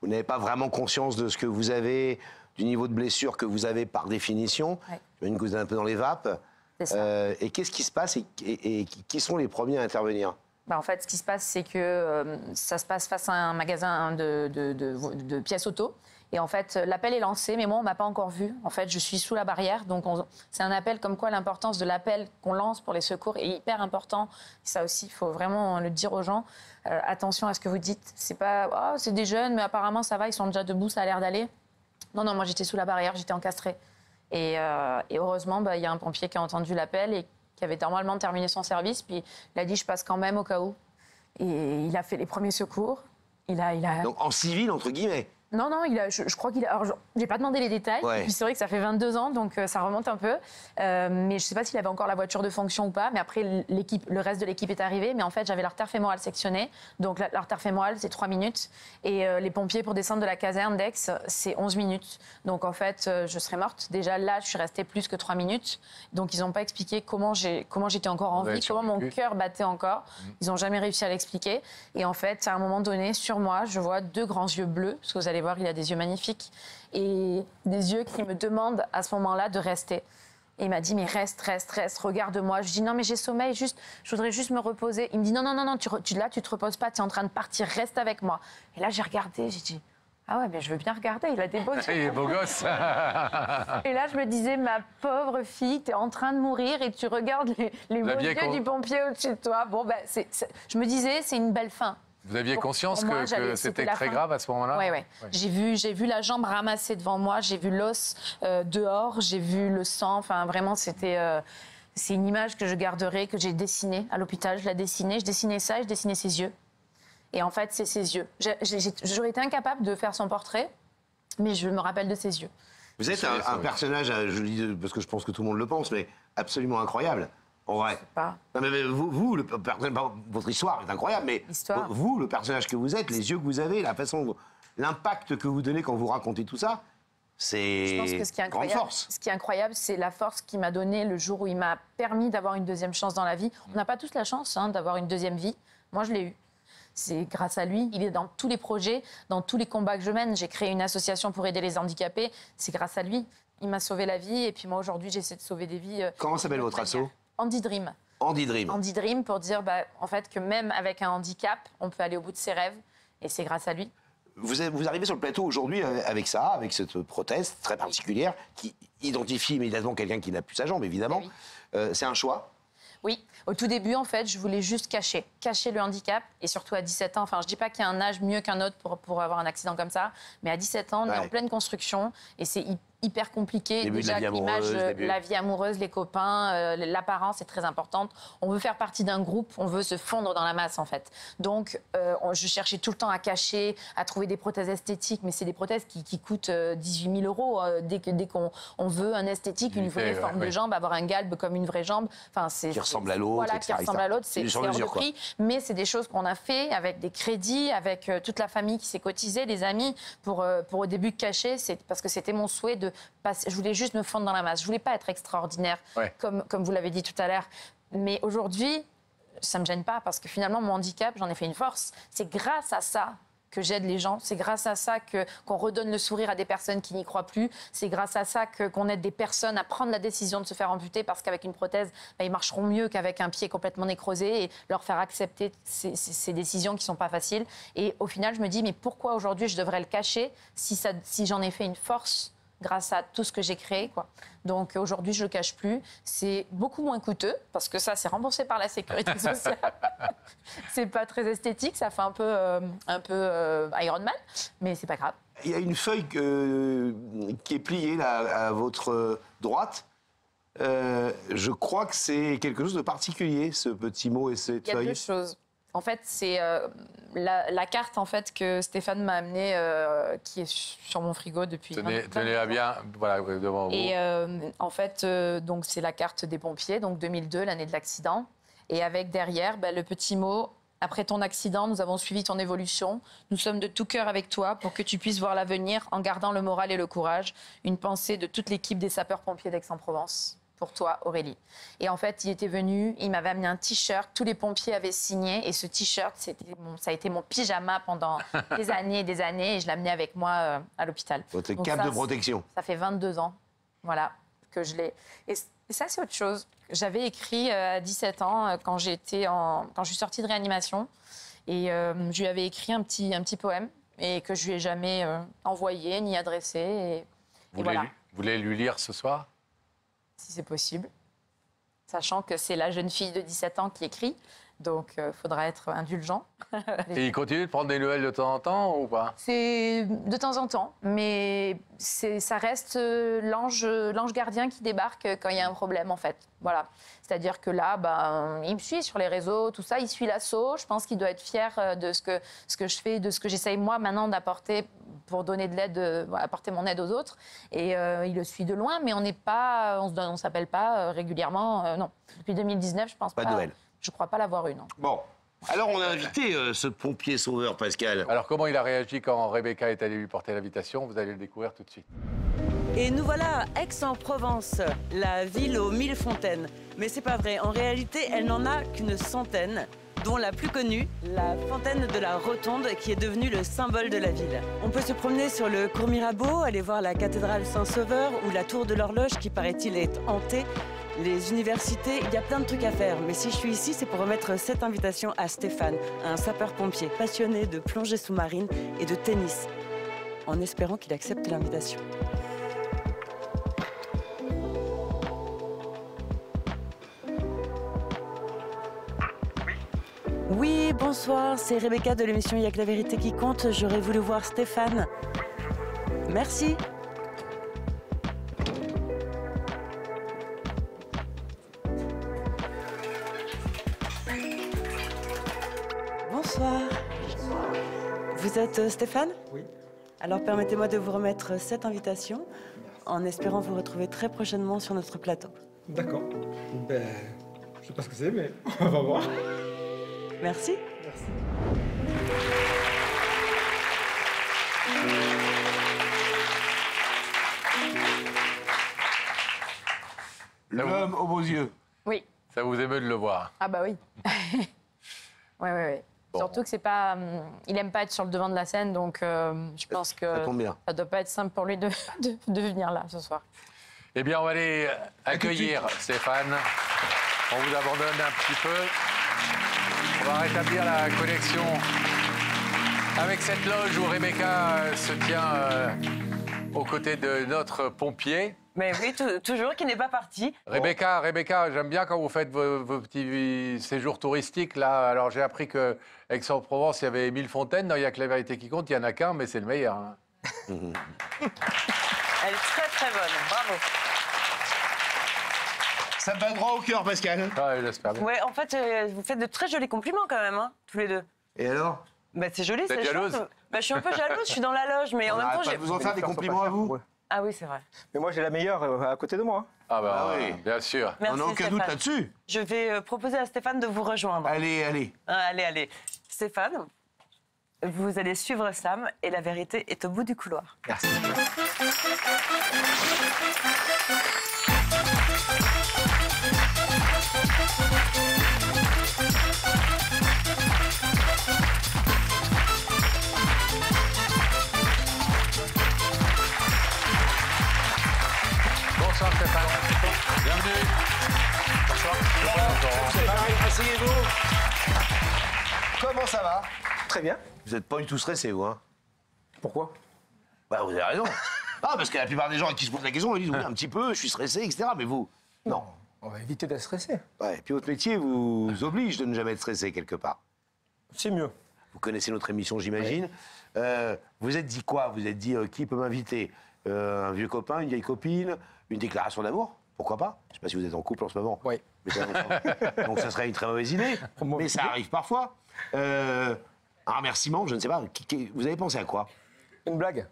Vous n'avez pas vraiment conscience de ce que vous avez, du niveau de blessure que vous avez par définition. Ouais. J'imagine que vous êtes un peu dans les vapes. C'est ça. Et qu'est-ce qui se passe et qui sont les premiers à intervenir? En fait, ce qui se passe, c'est que ça se passe face à un magasin de pièces auto. Et en fait, l'appel est lancé, mais moi, on ne m'a pas encore vu. En fait, je suis sous la barrière. Donc, c'est un appel comme quoi l'importance de l'appel qu'on lance pour les secours est hyper important. Ça aussi, il faut vraiment le dire aux gens. Attention à ce que vous dites. C'est pas, oh, c'est des jeunes, mais apparemment, ça va, ils sont déjà debout, ça a l'air d'aller. Non, moi, j'étais sous la barrière, j'étais encastrée. Et heureusement, il y a un pompier qui a entendu l'appel et qui avait normalement terminé son service. Puis, il a dit, je passe quand même au cas où. Et il a fait les premiers secours. Donc, en civil, entre guillemets? Non, je crois qu'il a. Alors, j'ai pas demandé les détails. Ouais. Et puis c'est vrai que ça fait 22 ans, donc ça remonte un peu. Mais je sais pas s'il avait encore la voiture de fonction ou pas. Mais après, le reste de l'équipe est arrivé. Mais en fait, j'avais l'artère fémorale sectionnée. Donc l'artère fémorale, c'est 3 minutes. Et les pompiers, pour descendre de la caserne d'Aix, c'est 11 minutes. Donc en fait, je serais morte. Déjà là, je suis restée plus que 3 minutes. Donc ils n'ont pas expliqué comment j'étais encore en vie, comment mon cœur battait encore. Ils n'ont jamais réussi à l'expliquer. Et en fait, à un moment donné, sur moi, je vois 2 grands yeux bleus. Parce que vous allez voir, il a des yeux magnifiques. Et des yeux qui me demandent à ce moment-là de rester. Et il m'a dit, mais reste, regarde-moi. Je dis, non, mais j'ai sommeil, je voudrais juste me reposer. Il me dit, non, là, tu te reposes pas, tu es en train de partir, reste avec moi. Et là, j'ai regardé, j'ai dit, ah ouais, mais je veux bien regarder, il a des beaux yeux. Il est beau gosse. Et là, je me disais, ma pauvre fille, tu es en train de mourir et tu regardes les beaux yeux du pompier au-dessus de toi. Bon, ben, je me disais, c'est une belle fin. Vous aviez conscience pour moi, que c'était très grave à ce moment-là? Oui, oui. J'ai vu la jambe ramassée devant moi, j'ai vu l'os dehors, j'ai vu le sang. Enfin, vraiment, c'est une image que je garderai, que j'ai dessinée à l'hôpital. Je dessinais ça et je dessinais ses yeux. Et en fait, c'est ses yeux. J'aurais été incapable de faire son portrait, mais je me rappelle de ses yeux. Vous êtes un personnage, je le dis parce que je pense que tout le monde le pense, mais absolument incroyable. En vrai. Non, mais vous, votre histoire est incroyable, mais vous, le personnage que vous êtes, les yeux que vous avez, la façon, l'impact que vous donnez quand vous racontez tout ça, c'est une grande force. Ce qui est incroyable, c'est la force qu'il m'a donnée le jour où il m'a permis d'avoir une deuxième chance dans la vie. On n'a pas tous la chance d'avoir une deuxième vie. Moi, je l'ai eue. C'est grâce à lui. Il est dans tous les projets, dans tous les combats que je mène. J'ai créé une association pour aider les handicapés. C'est grâce à lui. Il m'a sauvé la vie et puis moi, aujourd'hui, j'essaie de sauver des vies. Comment s'appelle votre asso? Andy Dream. Andy Dream. Andy Dream pour dire en fait, que même avec un handicap, on peut aller au bout de ses rêves. Et c'est grâce à lui. Vous arrivez sur le plateau aujourd'hui avec ça, avec cette prothèse très particulière qui identifie immédiatement quelqu'un qui n'a plus sa jambe, évidemment. Oui. C'est un choix? Oui. Au tout début, en fait, je voulais juste cacher le handicap. Et surtout à 17 ans, enfin, je dis pas qu'il y a un âge mieux qu'un autre pour avoir un accident comme ça, mais à 17 ans, on est en pleine construction et c'est hyper compliqué. Début déjà, de la vie amoureuse, la vie amoureuse, les copains, l'apparence est très importante. On veut faire partie d'un groupe, on veut se fondre dans la masse, en fait. Donc, je cherchais tout le temps à cacher, à trouver des prothèses esthétiques, mais c'est des prothèses qui coûtent 18 000 €. Dès qu'on veut un esthétique, une vraie forme de jambe, avoir un galbe comme une vraie jambe. Enfin, qui ressemble à l'autre. Voilà, qui ressemble à l'autre, c'est hors de prix. Mais c'est des choses qu'on a fait avec des crédits, avec toute la famille qui s'est cotisée, les amis, pour au début cacher, parce que c'était mon souhait de passer. Je voulais juste me fondre dans la masse. Je voulais pas être extraordinaire, comme vous l'avez dit tout à l'heure. Mais aujourd'hui, ça me gêne pas parce que finalement, mon handicap, j'en ai fait une force. C'est grâce à ça que j'aide les gens. C'est grâce à ça qu'on redonne le sourire à des personnes qui n'y croient plus. C'est grâce à ça qu'on aide des personnes à prendre la décision de se faire amputer parce qu'avec une prothèse, ils marcheront mieux qu'avec un pied complètement nécrosé et leur faire accepter ces décisions qui ne sont pas faciles. Et au final, je me dis, mais pourquoi aujourd'hui je devrais le cacher si j'en ai fait une force grâce à tout ce que j'ai créé, quoi. Donc aujourd'hui, je ne le cache plus. C'est beaucoup moins coûteux, parce que ça, c'est remboursé par la sécurité sociale. C'est pas très esthétique, ça fait un peu Iron Man, mais c'est pas grave. Il y a une feuille qui est pliée là, à votre droite. Je crois que c'est quelque chose de particulier, ce petit mot et cette feuille. Il y a deux choses. En fait, c'est la carte en fait, que Stéphane m'a amenée, qui est sur mon frigo depuis... Tenez-la bien, voilà, devant vous. Et en fait, donc, c'est la carte des pompiers, donc 2002, l'année de l'accident. Et avec derrière, le petit mot... Après ton accident, nous avons suivi ton évolution. Nous sommes de tout cœur avec toi pour que tu puisses voir l'avenir en gardant le moral et le courage. Une pensée de toute l'équipe des sapeurs-pompiers d'Aix-en-Provence. Pour toi, Aurélie. Et en fait, il était venu, il m'avait amené un t-shirt, tous les pompiers avaient signé, et ce t-shirt, ça a été mon pyjama pendant des années et des années, et je l'ai amené avec moi à l'hôpital. Votre cape de protection. Ça fait 22 ans, voilà, que je l'ai. Et ça, c'est autre chose. J'avais écrit à 17 ans, quand je suis sortie de réanimation, et je lui avais écrit un petit poème, et que je lui ai jamais envoyé, ni adressé, Vous voulez lui lire ce soir ? Si c'est possible, sachant que c'est la jeune fille de 17 ans qui écrit, donc il faudra être indulgent. Et il continue de prendre des nouvelles de temps en temps ou pas? C'est de temps en temps, mais ça reste l'ange gardien qui débarque quand il y a un problème, en fait. Voilà. C'est-à-dire que là, il me suit sur les réseaux, tout ça, il suit l'assaut. Je pense qu'il doit être fier de ce que je fais, de ce que j'essaye, moi, maintenant, d'apporter pour donner de l'aide, apporter mon aide aux autres. Et il le suit de loin, mais on s'appelle pas régulièrement. Non, depuis 2019, je pense pas. Pas de Noël. Je crois pas l'avoir eu, non. Bon. Alors, on a invité ce pompier sauveur, Pascal. Alors, comment il a réagi quand Rebecca est allée lui porter l'invitation? Vous allez le découvrir tout de suite. Et nous voilà à Aix-en-Provence, la ville aux 1000 fontaines. Mais c'est pas vrai, en réalité, elle n'en a qu'une centaine, dont la plus connue, la fontaine de la Rotonde, qui est devenue le symbole de la ville. On peut se promener sur le cours Mirabeau, aller voir la cathédrale Saint-Sauveur ou la tour de l'horloge, qui paraît-il est hantée. Les universités, il y a plein de trucs à faire. Mais si je suis ici, c'est pour remettre cette invitation à Stéphane, un sapeur-pompier passionné de plongée sous-marine et de tennis, en espérant qu'il accepte l'invitation. Oui, bonsoir, c'est Rebecca de l'émission Il y a que la vérité qui compte. J'aurais voulu voir Stéphane. Merci. Bonsoir. Vous êtes Stéphane? Oui. Alors permettez-moi de vous remettre cette invitation, en espérant vous retrouver très prochainement sur notre plateau. D'accord. Ben, je sais pas ce que c'est, mais on va voir. Merci. Merci. L'homme aux beaux yeux. Oui. Ça vous émeut de le voir? Ah bah oui. Oui. Bon. Surtout que c'est pas, il aime pas être sur le devant de la scène, donc je pense que ça tombe bien. Ça doit pas être simple pour lui de venir là ce soir. Eh bien, on va aller accueillir Stéphane. On vous abandonne un petit peu. On va rétablir la connexion avec cette loge où Rebecca se tient aux côtés de notre pompier. Mais oui, toujours, qui n'est pas parti. Rebecca, j'aime bien quand vous faites vos petits séjours touristiques. Là, alors j'ai appris que Aix-en-Provence, il y avait 1000 fontaines. Non, il n'y a que la vérité qui compte. Il n'y en a qu'un, mais c'est le meilleur. Hein. Elle est très très bonne. Bravo. Ça me va droit au cœur, Pascal. Ah, j'espère bien. Ouais, en fait, vous faites de très jolis compliments quand même, hein, tous les deux. Et alors? Bah, c'est joli, Vous êtes c'est jalouse? chouette. Bah, je suis un peu jalouse, je suis dans la loge, mais en même temps, j'ai j'ai. vous en faire des compliments à vous. Ah oui, c'est vrai. Mais moi, j'ai la meilleure à côté de moi. Ah bah Ah oui. bien sûr. Merci, On n'a aucun Stéphane. doute là-dessus. Je vais proposer à Stéphane de vous rejoindre. Allez. Allez. Stéphane, vous allez suivre Sam et la vérité est au bout du couloir. Merci. Bonsoir Stéphane. Bienvenue. Bonsoir. Asseyez-vous. Comment ça va? Très bien. Vous n'êtes pas du tout stressé, vous, hein? Pourquoi? Bah, vous avez raison. Ah, parce que la plupart des gens qui se posent la question, ils disent oui, un petit peu, je suis stressé, etc. Mais vous, non. On va éviter d'être stressé. Ouais, et puis votre métier vous oblige de ne jamais être stressé quelque part. C'est mieux. Vous connaissez notre émission, j'imagine. Vous êtes dit quoi? Vous êtes dit qui peut m'inviter? Un vieux copain, une vieille copine, une déclaration d'amour? Pourquoi pas? Je ne sais pas si vous êtes en couple en ce moment. Oui. Mais donc ça serait une très mauvaise idée. Mais ça arrive parfois. Un remerciement, je ne sais pas. Vous avez pensé à quoi? Une blague.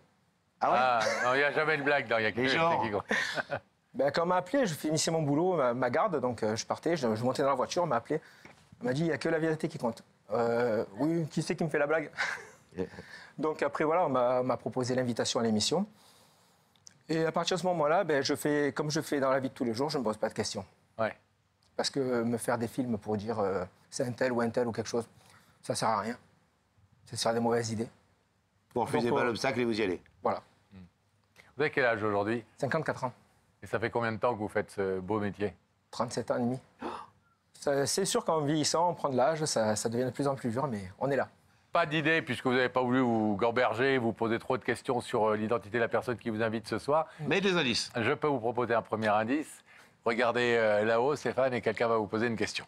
Ah ouais? Ah, non, il n'y a jamais de blague, il y a que Les gens. qui compte. Ben, quand on m'a appelé, je finissais mon boulot, ma garde, donc je partais, je montais dans la voiture, on m'a appelé. On m'a dit, il n'y a que la vérité qui compte. Oui, qui c'est qui me fait la blague? Donc après, voilà, on m'a proposé l'invitation à l'émission. Et à partir de ce moment-là, ben, je fais comme je fais dans la vie de tous les jours, je ne me pose pas de questions. Ouais. Parce que me faire des films pour dire c'est un tel ou quelque chose, ça ne sert à rien. Ça sert à des mauvaises idées. Vous refusez Donc, pas l'obstacle et vous y allez. Voilà. Vous avez quel âge aujourd'hui? 54 ans. Et ça fait combien de temps que vous faites ce beau métier? 37 ans et demi. C'est sûr qu'en vieillissant, on prend de l'âge, ça devient de plus en plus dur, mais on est là. Pas d'idée, puisque vous n'avez pas voulu vous gamberger, vous poser trop de questions sur l'identité de la personne qui vous invite ce soir. Mais des indices. Je peux vous proposer un premier indice. Regardez là-haut, Stéphane, et quelqu'un va vous poser une question.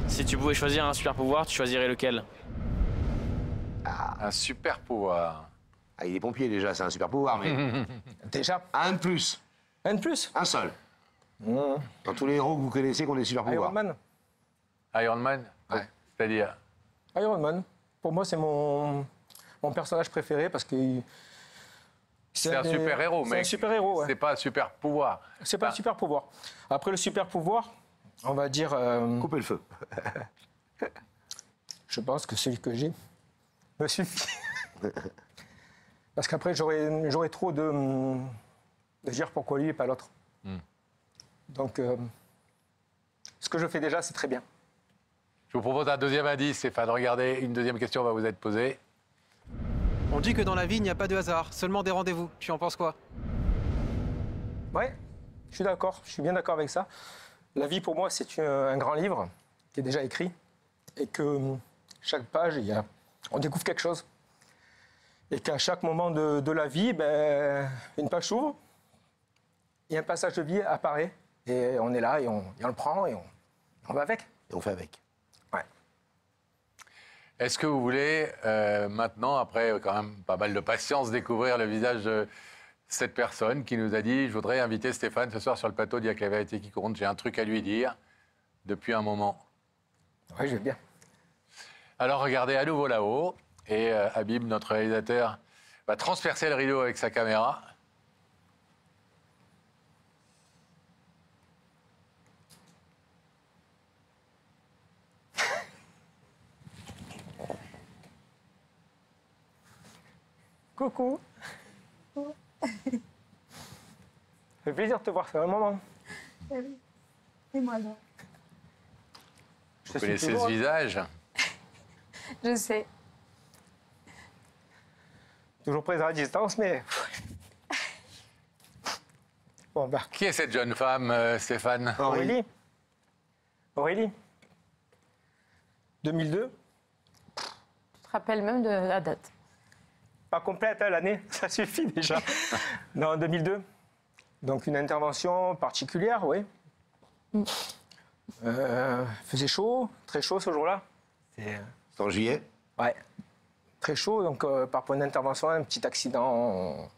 Si tu pouvais choisir un super pouvoir, tu choisirais lequel? Un super pouvoir. Ah, il est pompier déjà, c'est un super pouvoir, mais. Déjà. Un de plus. Un de plus? Un seul. Dans tous les héros que vous connaissez qui ont des super pouvoirs. Iron Man. Iron Man? Ouais. C'est-à-dire? Iron Man. Pour moi, c'est mon mon personnage préféré parce que c'est un super-héros, mais c'est un super-héros, ouais. C'est pas un super-pouvoir. C'est pas un super-pouvoir. Après le super-pouvoir, on va dire... Couper le feu. Je pense que celui que j'ai me suffit. Parce qu'après, j'aurais trop de dire pourquoi lui et pas l'autre. Donc, ce que je fais déjà, c'est très bien. Je vous propose un deuxième indice, Stéphane. Regardez, une deuxième question va vous être posée. On dit que dans la vie, il n'y a pas de hasard, seulement des rendez-vous. Tu en penses quoi? Ouais, je suis d'accord. Je suis bien d'accord avec ça. La vie, pour moi, c'est un grand livre qui est déjà écrit. Et que chaque page, on découvre quelque chose. Et qu'à chaque moment de la vie, une page s'ouvre, et un passage de vie apparaît. Et on est là, et on le prend, et on va avec. Et on fait avec. Ouais. Est-ce que vous voulez, maintenant, après quand même pas mal de patience, découvrir le visage de cette personne qui nous a dit « Je voudrais inviter Stéphane ce soir sur le plateau d'Il y a que la vérité qui compte. J'ai un truc à lui dire depuis un moment. » Oui, je vais bien. Alors, regardez à nouveau là-haut. Et Habib, notre réalisateur, va transpercer le rideau avec sa caméra. Coucou. Ça fait plaisir de te voir, c'est un moment. Et moi donc. Vous connaissez ce visage? Je sais. Toujours prise à la distance, mais... Bon, Qui est cette jeune femme, Stéphane? Aurélie. Aurélie. 2002. Tu te rappelles même de la date? Pas complète, hein, l'année, ça suffit déjà. Non, 2002. Donc une intervention particulière, oui. Faisait chaud, très chaud ce jour-là. C'est en juillet? Ouais. Très chaud, donc par point d'intervention, un petit accident.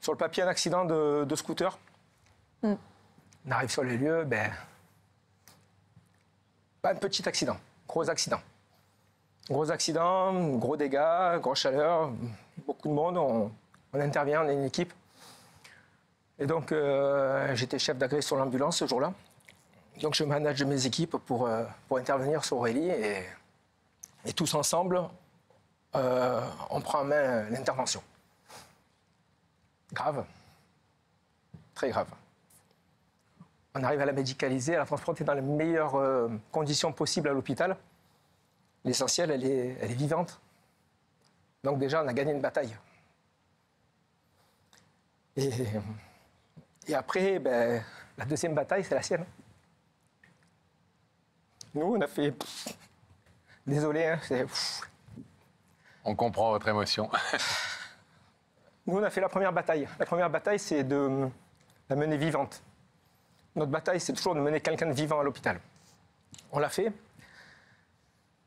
Sur le papier, un accident de scooter. On arrive sur les lieux, pas un petit accident, gros accident. Gros accident, gros dégâts, grosse chaleur, beaucoup de monde, on intervient, on est une équipe. Et donc, j'étais chef d'agrément sur l'ambulance ce jour-là. Donc, je manage mes équipes pour intervenir sur Aurélie. Et tous ensemble, on prend en main l'intervention. Grave. Très grave. On arrive à la médicaliser, à la transporter dans les meilleures conditions possibles à l'hôpital. L'essentiel, elle est vivante. Donc déjà, on a gagné une bataille. Et après, la deuxième bataille, c'est la sienne. Nous, on a fait... Désolé, hein, c'est... On comprend votre émotion. Nous, on a fait la première bataille. La première bataille, c'est de la mener vivante. Notre bataille, c'est toujours de mener quelqu'un de vivant à l'hôpital. On l'a fait.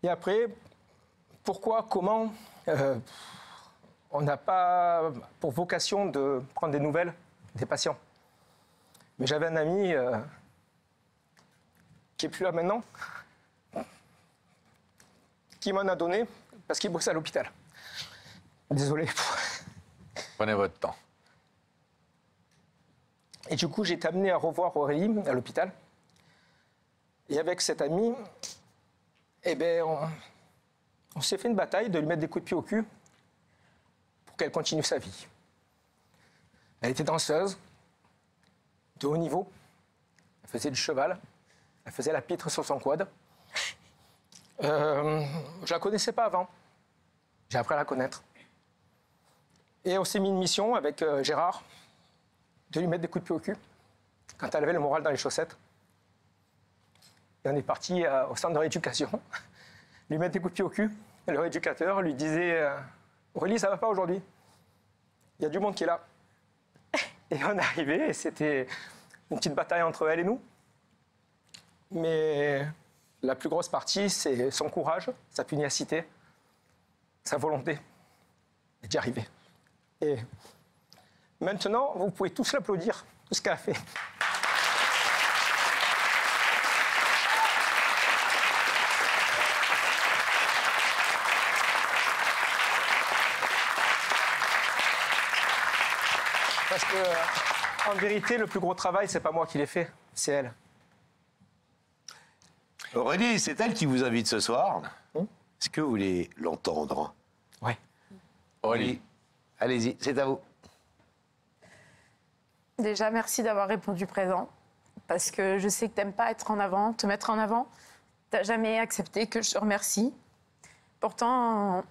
Et après, pourquoi, comment on n'a pas pour vocation de prendre des nouvelles des patients. Mais j'avais un ami qui n'est plus là maintenant, qui m'en a donné parce qu'il bossait à l'hôpital. Désolé. Prenez votre temps. Et du coup, j'ai été amené à revoir Aurélie à l'hôpital. Et avec cet ami, on s'est fait une bataille de lui mettre des coups de pied au cul pour qu'elle continue sa vie. Elle était danseuse, de haut niveau. Elle faisait du cheval. Elle faisait la pitre sur son quad. Je la connaissais pas avant. J'ai appris à la connaître. Et on s'est mis une mission avec Gérard de lui mettre des coups de pied au cul quand elle avait le moral dans les chaussettes. Et on est parti au centre de rééducation, lui mettre des coups de pied au cul. Et le rééducateur lui disait Aurélie, ça va pas aujourd'hui. Il y a du monde qui est là. Et on est arrivé et c'était une petite bataille entre elle et nous. Mais la plus grosse partie, c'est son courage, sa pugnacité, sa volonté d'y arriver. Et maintenant, vous pouvez tous l'applaudir, tout ce qu'elle a fait. Parce que, en vérité, le plus gros travail, c'est pas moi qui l'ai fait, c'est elle. Aurélie, c'est elle qui vous invite ce soir. Est-ce que vous voulez l'entendre? Ouais. Aurélie, allez-y, c'est à vous. Déjà, merci d'avoir répondu présent. Parce que je sais que t'aimes pas être en avant, te mettre en avant. T'as jamais accepté que je te remercie. Pourtant,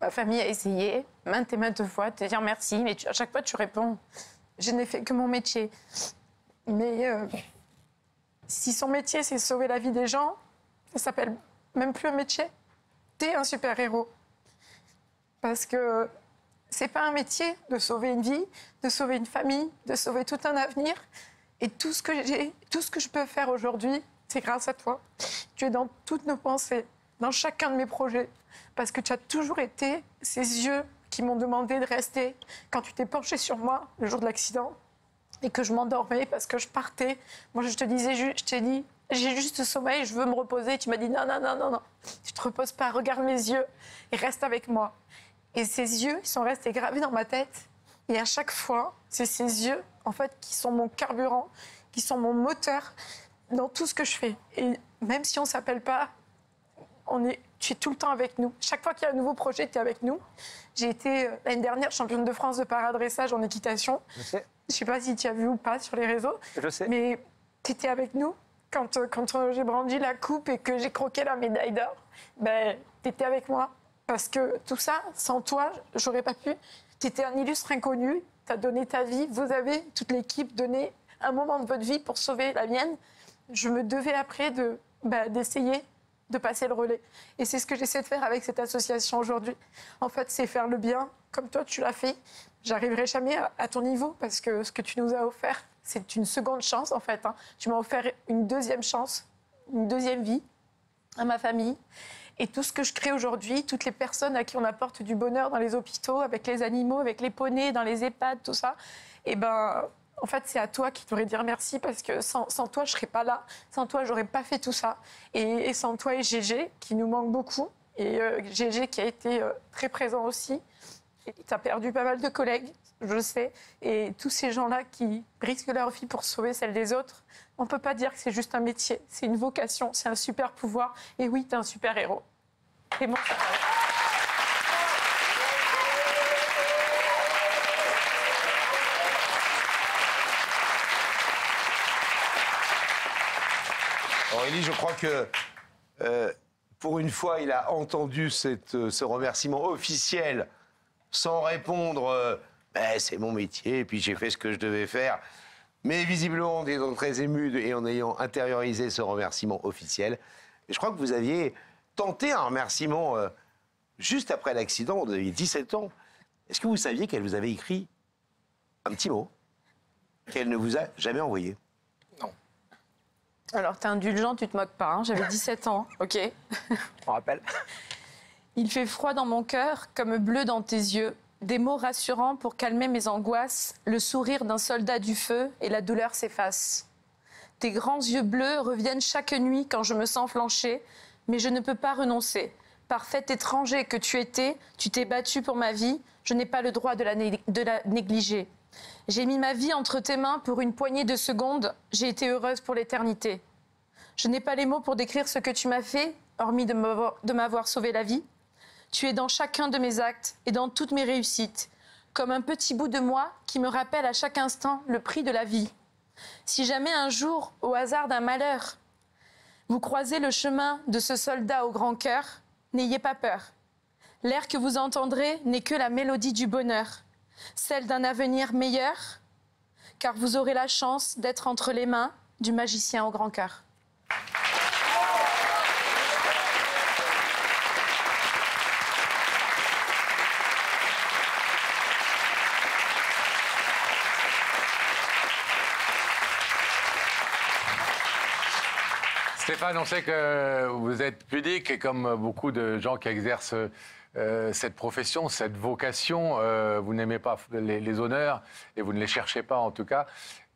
ma famille a essayé maintes et maintes fois de te dire merci, mais à chaque fois tu réponds. Je n'ai fait que mon métier. Mais si son métier c'est sauver la vie des gens, ça s'appelle même plus un métier. T'es un super-héros. Parce que c'est pas un métier de sauver une vie, de sauver une famille, de sauver tout un avenir. Et tout ce que je peux faire aujourd'hui, c'est grâce à toi. Tu es dans toutes nos pensées, dans chacun de mes projets. Parce que tu as toujours été ces yeux qui m'ont demandé de rester quand tu t'es penché sur moi le jour de l'accident et que je m'endormais parce que je partais. Moi, je te disais, je t'ai dit, j'ai juste sommeil, je veux me reposer. Tu m'as dit, non, non, non, non, non. Tu te reposes pas, regarde mes yeux et reste avec moi. Et ces yeux, ils sont restés gravés dans ma tête. Et à chaque fois, c'est ces yeux, en fait, qui sont mon carburant, qui sont mon moteur dans tout ce que je fais. Et même si on ne s'appelle pas, tu es tout le temps avec nous. Chaque fois qu'il y a un nouveau projet, tu es avec nous. J'ai été, l'année dernière, championne de France de paradressage en équitation. Je sais. Je ne sais pas si tu as vu ou pas sur les réseaux. Je sais. Mais tu étais avec nous quand j'ai brandi la coupe et que j'ai croqué la médaille d'or. Ben, tu étais avec moi. Parce que tout ça, sans toi, j'aurais pas pu. Tu étais un illustre inconnu, tu as donné ta vie, vous avez, toute l'équipe, donné un moment de votre vie pour sauver la mienne. Je me devais après d'essayer de passer le relais. Et c'est ce que j'essaie de faire avec cette association aujourd'hui. En fait, c'est faire le bien, comme toi tu l'as fait. J'arriverai jamais à ton niveau parce que ce que tu nous as offert, c'est une seconde chance en fait. Tu m'as offert une deuxième chance, une deuxième vie à ma famille. Et tout ce que je crée aujourd'hui, toutes les personnes à qui on apporte du bonheur dans les hôpitaux, avec les animaux, avec les poneys, dans les EHPAD, tout ça, et ben, en fait, c'est à toi qui devrais dire merci parce que sans toi, je serais pas là. Sans toi, j'aurais pas fait tout ça. Et sans toi et Gégé, qui nous manque beaucoup, et Gégé qui a été très présent aussi. Tu as perdu pas mal de collègues, je le sais. Et tous ces gens-là qui risquent leur vie pour sauver celle des autres, on ne peut pas dire que c'est juste un métier. C'est une vocation, c'est un super pouvoir. Et oui, tu es un super-héros. Et bon, Aurélie, je crois que pour une fois, il a entendu ce remerciement officiel sans répondre c'est mon métier et puis j'ai fait ce que je devais faire. Mais visiblement, en étant très ému et en ayant intériorisé ce remerciement officiel, je crois que vous aviez tenté un remerciement juste après l'accident, vous aviez 17 ans. Est-ce que vous saviez qu'elle vous avait écrit un petit mot qu'elle ne vous a jamais envoyé? alors, t'es indulgent, tu te moques pas. J'avais 17 ans, ok. Je me rappelle. Il fait froid dans mon cœur, comme bleu dans tes yeux. Des mots rassurants pour calmer mes angoisses. Le sourire d'un soldat du feu et la douleur s'efface. Tes grands yeux bleus reviennent chaque nuit quand je me sens flancher. Mais je ne peux pas renoncer. Parfait étranger que tu étais, tu t'es battu pour ma vie. Je n'ai pas le droit de la négliger. J'ai mis ma vie entre tes mains pour une poignée de secondes. J'ai été heureuse pour l'éternité. Je n'ai pas les mots pour décrire ce que tu m'as fait, hormis de m'avoir sauvé la vie. Tu es dans chacun de mes actes et dans toutes mes réussites, comme un petit bout de moi qui me rappelle à chaque instant le prix de la vie. Si jamais un jour, au hasard d'un malheur, vous croisez le chemin de ce soldat au grand cœur, n'ayez pas peur. L'air que vous entendrez n'est que la mélodie du bonheur, celle d'un avenir meilleur, car vous aurez la chance d'être entre les mains du magicien au grand cœur. Stéphane, on sait que vous êtes pudique et comme beaucoup de gens qui exercent cette profession, cette vocation, vous n'aimez pas les honneurs et vous ne les cherchez pas en tout cas.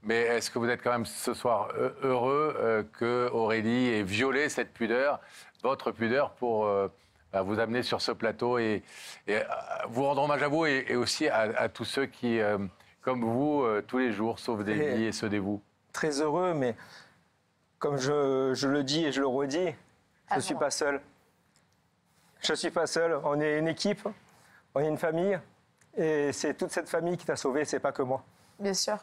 Mais est-ce que vous êtes quand même ce soir heureux que Aurélie ait violé cette pudeur, votre pudeur, pour vous amener sur ce plateau et vous rendre hommage à vous et aussi à tous ceux qui comme vous tous les jours, sauvent des vies et se dévouent. Très heureux, mais comme je le dis et je le redis, je ne suis pas seul. Je ne suis pas seul. On est une équipe, on est une famille. Et c'est toute cette famille qui t'a sauvé, c'est pas que moi. Bien sûr.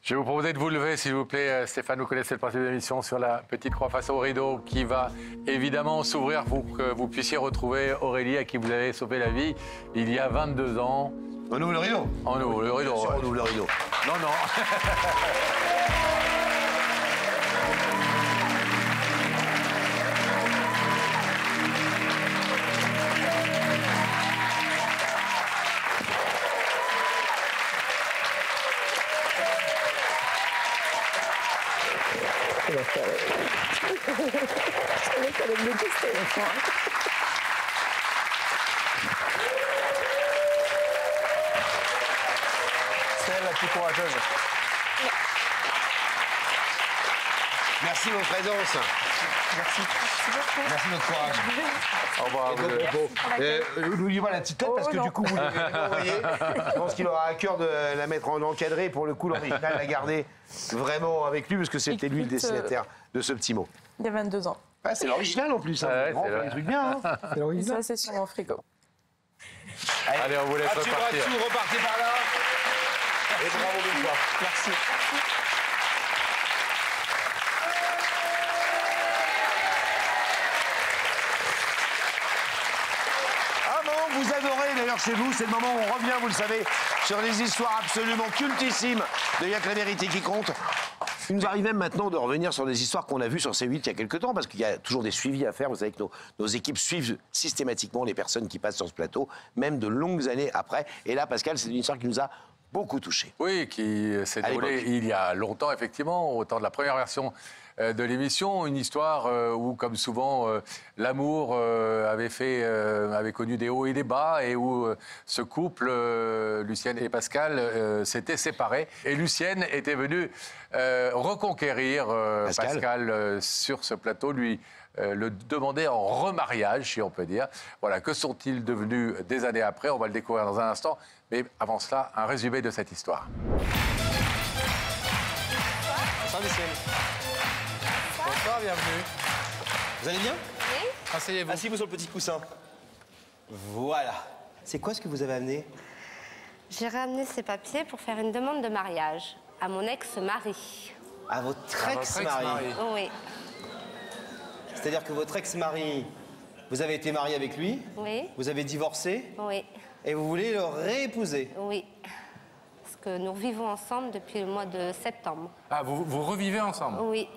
Je vais vous proposer de vous lever, s'il vous plaît. Stéphane, vous connaissez le principe de l'émission sur la petite croix face au rideau qui va évidemment s'ouvrir pour que vous puissiez retrouver Aurélie, à qui vous avez sauvé la vie il y a 22 ans. On ouvre le rideau. On ouvre le rideau. On ouvre le rideau. Non, non. C'est elle la plus courageuse. Merci de votre présence. Merci. Merci de votre courage. Au revoir. N'oubliez pas la petite tête parce que du coup, vous l'envoyez. Je pense qu'il aura à cœur de la mettre en encadré. Pour le coup, l'original l'a garder vraiment avec lui parce que c'était lui le destinataire de ce petit mot. Il y a 22 ans. Ah, c'est l'original en plus. Hein. On fait des trucs bien. Hein. C'est l'original. Ça, c'est sur mon frigo. Allez, on vous laisse repartir. Repartez par là. Et bravo mille fois. Merci. Un moment que vous adorez d'ailleurs chez vous, c'est le moment où on revient, vous le savez, sur des histoires absolument cultissimes de Y'a que la vérité qui compte. Il nous arrive même maintenant de revenir sur des histoires qu'on a vues sur C8 il y a quelques temps, parce qu'il y a toujours des suivis à faire. Vous savez que nos équipes suivent systématiquement les personnes qui passent sur ce plateau, même de longues années après. Et là, Pascal, c'est une histoire qui nous a beaucoup touchés. Oui, qui s'est déroulée il y a longtemps, effectivement, au temps de la première version de l'émission. Une histoire où, comme souvent, l'amour avait connu des hauts et des bas, et où ce couple, Lucienne et Pascal, s'étaient séparés. Et Lucienne était venue reconquérir Pascal sur ce plateau, lui le demander en remariage, si on peut dire. Voilà, que sont-ils devenus des années après? On va le découvrir dans un instant. Mais avant cela, un résumé de cette histoire. Bonsoir, Lucienne. Bonsoir, bienvenue. Vous allez bien? Oui. Asseyez-vous. Asseyez-vous sur le petit coussin. Voilà. C'est quoi ce que vous avez amené? J'ai ramené ces papiers pour faire une demande de mariage à mon ex-mari. À votre ex-mari? Oui. C'est-à-dire que votre ex-mari, vous avez été marié avec lui? Oui. Vous avez divorcé? Oui. Et vous voulez le réépouser? Oui. Parce que nous vivons ensemble depuis le mois de septembre. Ah, vous revivez ensemble? Oui.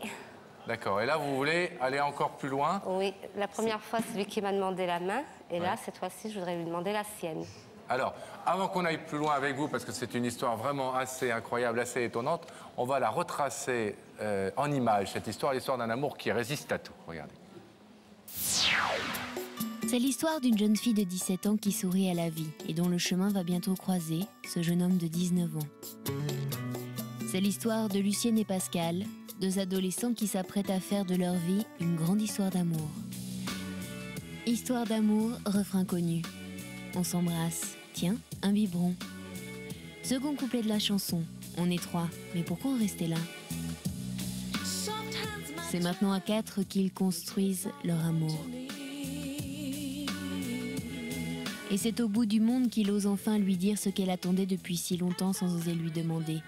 D'accord. Et là, vous voulez aller encore plus loin? Oui. La première fois, c'est lui qui m'a demandé la main. Et là, cette fois-ci, je voudrais lui demander la sienne. Alors, avant qu'on aille plus loin avec vous, parce que c'est une histoire vraiment assez incroyable, assez étonnante, on va la retracer en images, cette histoire, l'histoire d'un amour qui résiste à tout. Regardez. C'est l'histoire d'une jeune fille de 17 ans qui sourit à la vie et dont le chemin va bientôt croiser ce jeune homme de 19 ans. C'est l'histoire de Lucienne et Pascal, deux adolescents qui s'apprêtent à faire de leur vie une grande histoire d'amour. Histoire d'amour, refrain connu. On s'embrasse. Tiens, un biberon. Second couplet de la chanson. On est trois, mais pourquoi en rester là? C'est maintenant à quatre qu'ils construisent leur amour. Et c'est au bout du monde qu'il ose enfin lui dire ce qu'elle attendait depuis si longtemps sans oser lui demander.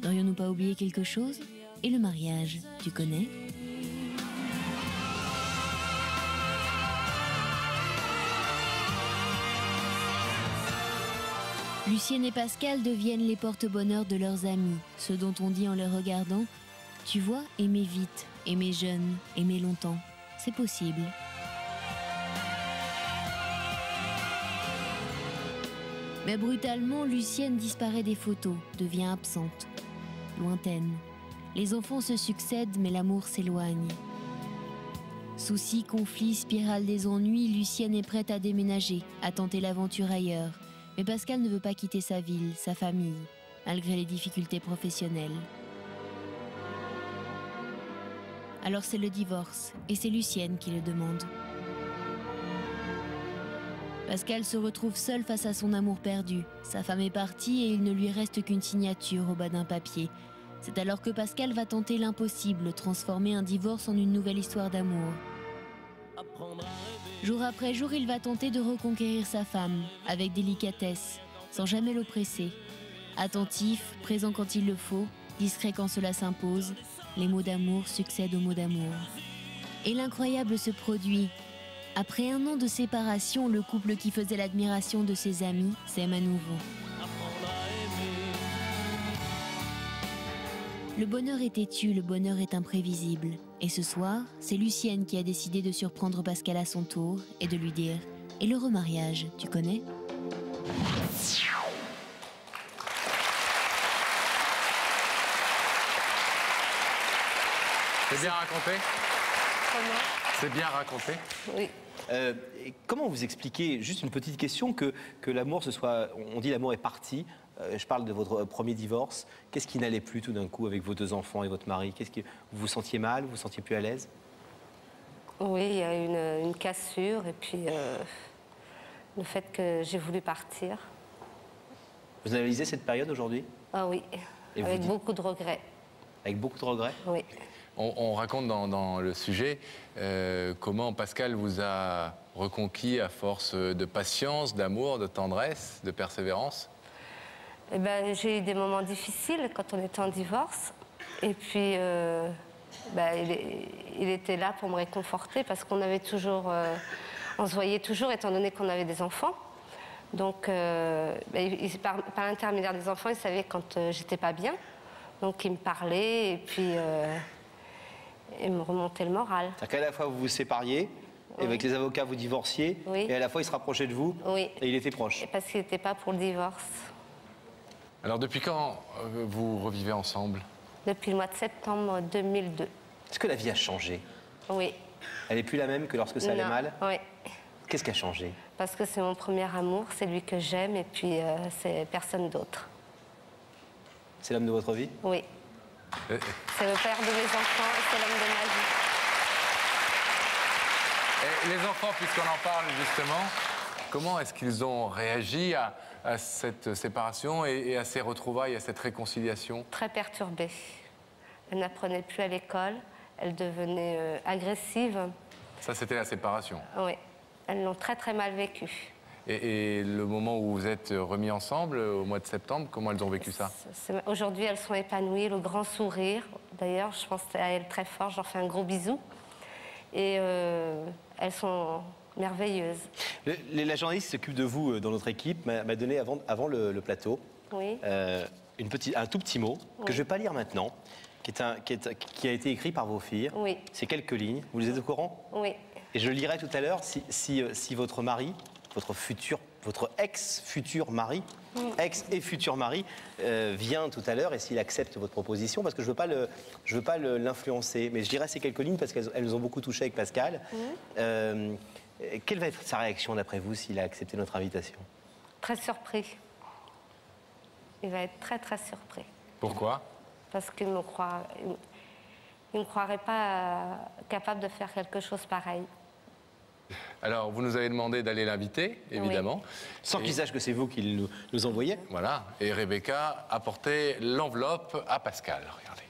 N'aurions-nous pas oublié quelque chose? Et le mariage, tu connais? Lucienne et Pascal deviennent les porte-bonheur de leurs amis, ceux dont on dit en les regardant « Tu vois, aimer vite, aimer jeune, aimer longtemps, c'est possible ». Mais brutalement, Lucienne disparaît des photos, devient absente, lointaine. Les enfants se succèdent, mais l'amour s'éloigne. Soucis, conflits, spirale des ennuis, Lucienne est prête à déménager, à tenter l'aventure ailleurs. Mais Pascal ne veut pas quitter sa ville, sa famille, malgré les difficultés professionnelles. Alors c'est le divorce, et c'est Lucienne qui le demande. Pascal se retrouve seul face à son amour perdu. Sa femme est partie et il ne lui reste qu'une signature au bas d'un papier. C'est alors que Pascal va tenter l'impossible, transformer un divorce en une nouvelle histoire d'amour. Jour après jour, il va tenter de reconquérir sa femme, avec délicatesse, sans jamais l'oppresser. Attentif, présent quand il le faut, discret quand cela s'impose, les mots d'amour succèdent aux mots d'amour. Et l'incroyable se produit. Après 1 an de séparation, le couple qui faisait l'admiration de ses amis s'aime à nouveau. Le bonheur est têtu, le bonheur est imprévisible. Et ce soir, c'est Lucienne qui a décidé de surprendre Pascal à son tour et de lui dire « Et le remariage, tu connais ?» C'est bien raconté? C'est bien raconté? Oui. Comment vous expliquez, juste une petite question, que l'amour, on dit l'amour est parti, je parle de votre premier divorce, qu'est-ce qui n'allait plus tout d'un coup avec vos 2 enfants et votre mari? Qu'est-ce que vous vous sentiez mal, vous vous sentiez plus à l'aise? Oui, il y a une cassure et puis le fait que j'ai voulu partir. Vous analysez cette période aujourd'hui? Ah oui, et avec beaucoup de regrets. Avec beaucoup de regrets? Oui. On raconte dans le sujet comment Pascal vous a reconquis à force de patience, d'amour, de tendresse, de persévérance. Eh ben, j'ai eu des moments difficiles quand on était en divorce. Et puis, il était là pour me réconforter parce qu'on avait toujours... on se voyait toujours, étant donné qu'on avait des enfants. Donc, par l'intermédiaire des enfants, il savait quand j'étais pas bien. Donc, il me parlait et puis... et me remontait le moral. C'est-à-dire qu'à la fois vous vous sépariez, et avec les avocats vous divorciez, et à la fois il se rapprochait de vous, et il était proche. Et parce qu'il n'était pas pour le divorce. Alors depuis quand vous revivez ensemble? Depuis le mois de septembre 2002. Est-ce que la vie a changé? Oui. Elle n'est plus la même que lorsque ça allait mal? Oui. Qu'est-ce qui a changé? Parce que c'est mon premier amour, c'est lui que j'aime, et puis c'est personne d'autre. C'est l'homme de votre vie? Oui. C'est le père de mes enfants et c'est l'homme de ma vie. Et les enfants, puisqu'on en parle justement, comment est-ce qu'ils ont réagi à cette séparation et à ces retrouvailles, à cette réconciliation? Très perturbée. Elle n'apprenait plus à l'école, elle devenait agressive. Ça, c'était la séparation? Oui, elles l'ont très très mal vécu. Et le moment où vous êtes remis ensemble, au mois de septembre, comment elles ont vécu ça? Aujourd'hui, elles sont épanouies, le grand sourire. D'ailleurs, je pense à elles très fort, je leur fais un gros bisou. Et elles sont merveilleuses. La journaliste qui s'occupe de vous dans notre équipe m'a donné, avant le plateau, oui. Un tout petit mot, que je ne vais pas lire maintenant, qui a été écrit par vos filles. Oui. C'est quelques lignes. Vous les êtes au courant? Oui. Et je le lirai tout à l'heure si votre mari... votre ex-futur mari, ex et futur mari, vient tout à l'heure et s'il accepte votre proposition, parce que je veux pas l'influencer. Mais je dirais ces quelques lignes parce qu'elles nous ont beaucoup touché avec Pascal. Quelle va être sa réaction d'après vous s'il a accepté notre invitation? Très surpris. Il va être très très surpris. Pourquoi? Parce qu'il ne me croirait pas capable de faire quelque chose pareil. Alors, vous nous avez demandé d'aller l'inviter, évidemment. Oui. Sans qu'il sache que c'est vous qui nous envoyez. Voilà. Et Rebecca a porté l'enveloppe à Pascal. Regardez.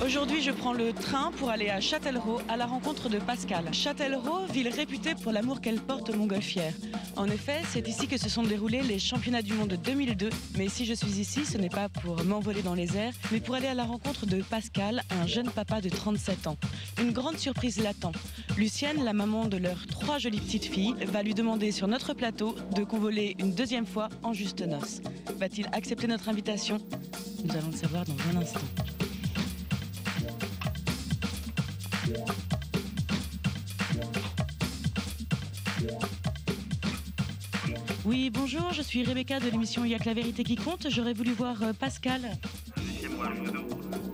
Aujourd'hui, je prends le train pour aller à Châtellerault à la rencontre de Pascal. Châtellerault, ville réputée pour l'amour qu'elle porte aux montgolfières. En effet, c'est ici que se sont déroulés les championnats du monde 2002. Mais si je suis ici, ce n'est pas pour m'envoler dans les airs, mais pour aller à la rencontre de Pascal, un jeune papa de 37 ans. Une grande surprise l'attend. Lucienne, la maman de leurs 3 jolies petites filles, va lui demander sur notre plateau de convoler une 2e fois en juste noces. Va-t-il accepter notre invitation? Nous allons le savoir dans un instant. Oui, bonjour, je suis Rebecca de l'émission Il y a que la vérité qui compte. J'aurais voulu voir Pascal.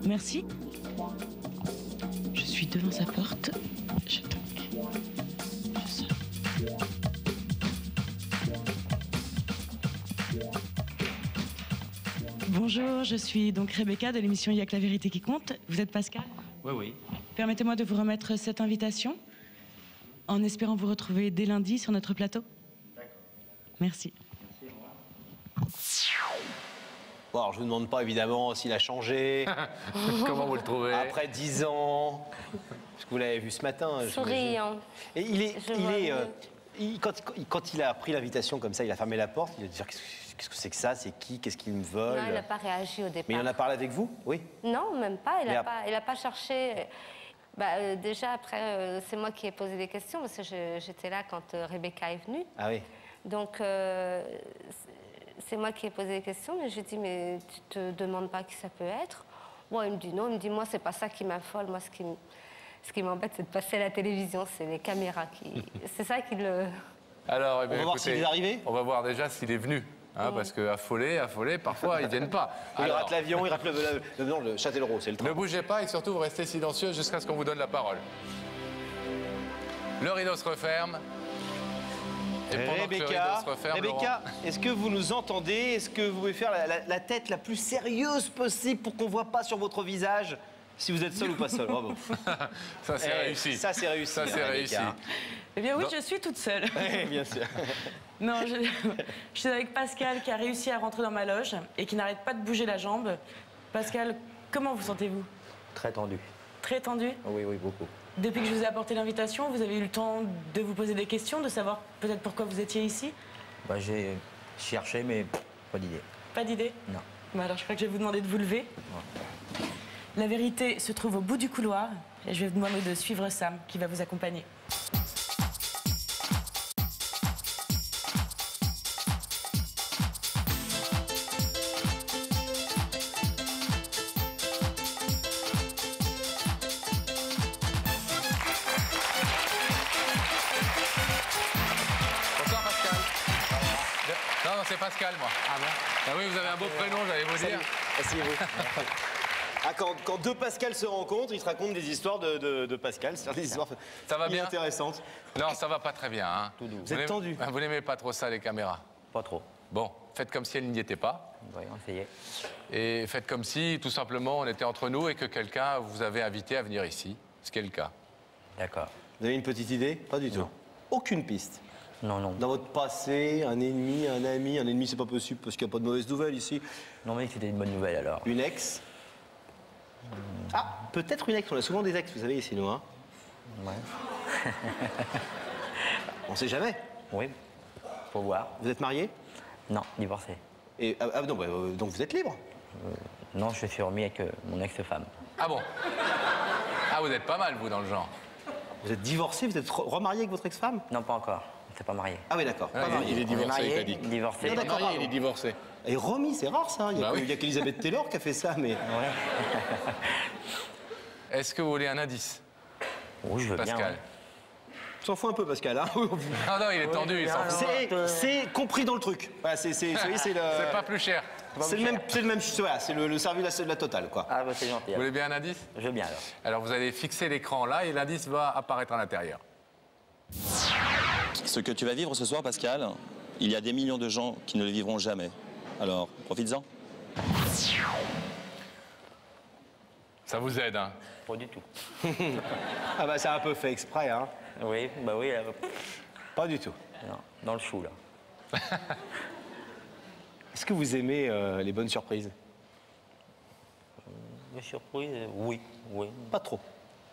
Merci. Je suis devant sa porte. Je toque. Je sonne. Bonjour, je suis donc Rebecca de l'émission Il y a que la vérité qui compte. Vous êtes Pascal? Oui, oui. Permettez-moi de vous remettre cette invitation. en espérant vous retrouver dès lundi sur notre plateau. Merci. Bon, alors, je ne vous demande pas évidemment s'il a changé. Comment vous le trouvez? Après 10 ans. Parce que vous l'avez vu ce matin. Souriant. Et quand il a pris l'invitation comme ça, il a fermé la porte, il a dit qu'est-ce que c'est que ça? C'est qui? Qu'est-ce qu'ils me veulent? Non, il n'a pas réagi au départ. Mais il en a parlé avec vous? Oui. Non, même pas. Il n'a pas cherché. Déjà, après, c'est moi qui ai posé des questions parce que j'étais là quand Rebecca est venue. Ah oui. Donc, c'est moi qui ai posé des questions, mais je lui ai dit, mais tu te demandes pas qui ça peut être? Bon, il me dit non, il me dit, moi, c'est pas ça qui m'affole. Moi, ce qui m'embête, c'est de passer à la télévision, c'est les caméras qui... C'est ça qui le... Alors, on va voir s'il est arrivé. On va voir déjà s'il est venu. Parce que affolé, parfois, ils viennent pas. Il rate l'avion, il rate le Châtellerault, c'est le train. Ne bougez pas et surtout, vous restez silencieux jusqu'à ce qu'on vous donne la parole. Le rideau se referme. Et pendant que le rideau se referme, Rebecca, est-ce que vous nous entendez? Est-ce que vous pouvez faire la tête la plus sérieuse possible pour qu'on ne voit pas sur votre visage si vous êtes seul ou pas seul? Bravo. Ça, c'est réussi. Ça, c'est réussi. Ça, c'est réussi. Eh bien oui, je suis toute seule. Oui, bien sûr. Non, je suis avec Pascal qui a réussi à rentrer dans ma loge et qui n'arrête pas de bouger la jambe. Pascal, comment vous sentez-vous? Très tendu. Très tendu? Oui, beaucoup. Depuis que je vous ai apporté l'invitation, vous avez eu le temps de vous poser des questions, de savoir peut-être pourquoi vous étiez ici? J'ai cherché, mais pas d'idée. Pas d'idée? Non. Alors je crois que je vais vous demander de vous lever. Ouais. La vérité se trouve au bout du couloir et je vais vous demander de suivre Sam qui va vous accompagner. C'est Pascal, moi. Ah bon? Ah oui, vous avez un beau prénom, j'allais vous dire. Asseyez-vous. Quand deux Pascal se rencontrent, ils se racontent des histoires de Pascal. C'est des histoires ça va bien intéressantes. Non, ça va pas très bien. Hein. Tout doux. Vous êtes tendu. Vous n'aimez pas trop ça, les caméras? Pas trop. Bon, faites comme si elles n'y étaient pas. Voyons, essayer. Et faites comme si, tout simplement, on était entre nous et que quelqu'un vous avait invité à venir ici. Ce qui est le cas. D'accord. Vous avez une petite idée? Pas du tout. Aucune piste. Non. Dans votre passé, un ennemi, un ami, un ennemi c'est pas possible parce qu'il n'y a pas de mauvaises nouvelles ici. Non mais c'était une bonne nouvelle alors. Une ex? Ah, peut-être une ex, on a souvent des ex, vous savez ici nous, hein? Ouais. On sait jamais. Oui, faut voir. Vous êtes marié? Non, divorcé. Et, donc vous êtes libre? Non, je suis remis avec mon ex-femme. Ah bon? Ah, vous êtes pas mal, vous, dans le genre. Vous êtes divorcé? Vous êtes remarié avec votre ex-femme? Non, pas encore. On s'est pas marié. Ah oui, d'accord. Il est divorcé, marié, il t'a dit. Divorcé. Non, d'accord, il est divorcé. Et remis, c'est rare ça. Il y a qu'Elisabeth Taylor qui a fait ça, mais... Ouais. Est-ce que vous voulez un indice? Oui, je veux Pascal. bien. Ouais. S'en fout un peu, Pascal. Hein. Ah non, il est tendu, il s'en fout. C'est compris dans le truc. Voilà, c'est pas plus cher. C'est le même, voilà, c'est le service de la totale, quoi. Ah bah c'est gentil. Vous voulez bien un indice? Je veux bien alors. Alors vous allez fixer l'écran là et l'indice va apparaître à l'intérieur. Ce que tu vas vivre ce soir, Pascal, il y a des millions de gens qui ne le vivront jamais. Alors, profites-en. Ça vous aide, hein? Pas du tout. Ah bah c'est un peu fait exprès, hein? Oui, bah oui. Pas du tout. Non, dans le chou, là. Est-ce que vous aimez les bonnes surprises? Les surprises, oui. Pas trop?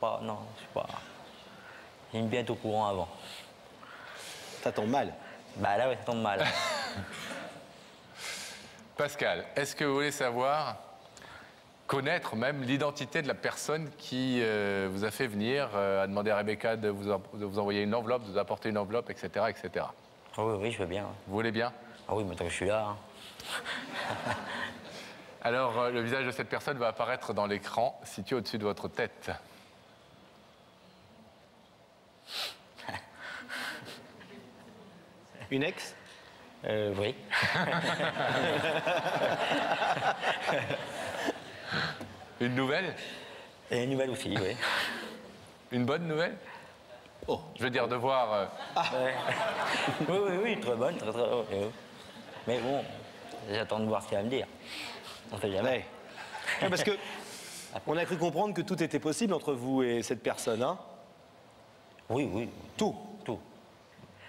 Non, je sais pas. J'aime bien être au courant avant. Ça tombe mal? Bah là, ouais, ça tombe mal. Pascal, est-ce que vous voulez connaître même l'identité de la personne qui vous a fait venir, a demandé à Rebecca de vous envoyer une enveloppe, de vous apporter une enveloppe, etc., etc. Oui, je veux bien. Vous voulez bien? Ah oui, maintenant que je suis là. Hein. Alors, le visage de cette personne va apparaître dans l'écran situé au-dessus de votre tête. Une ex? Oui. Une nouvelle? Et une nouvelle aussi, oui. Une bonne nouvelle? Oh. Je veux dire, de voir... Ouais. Oui, très bonne, très... Mais bon, j'attends de voir ce qu'elle va me dire. On sait jamais. Ouais, parce que on a cru comprendre que tout était possible entre vous et cette personne, hein? Oui, oui. Tout? Tout.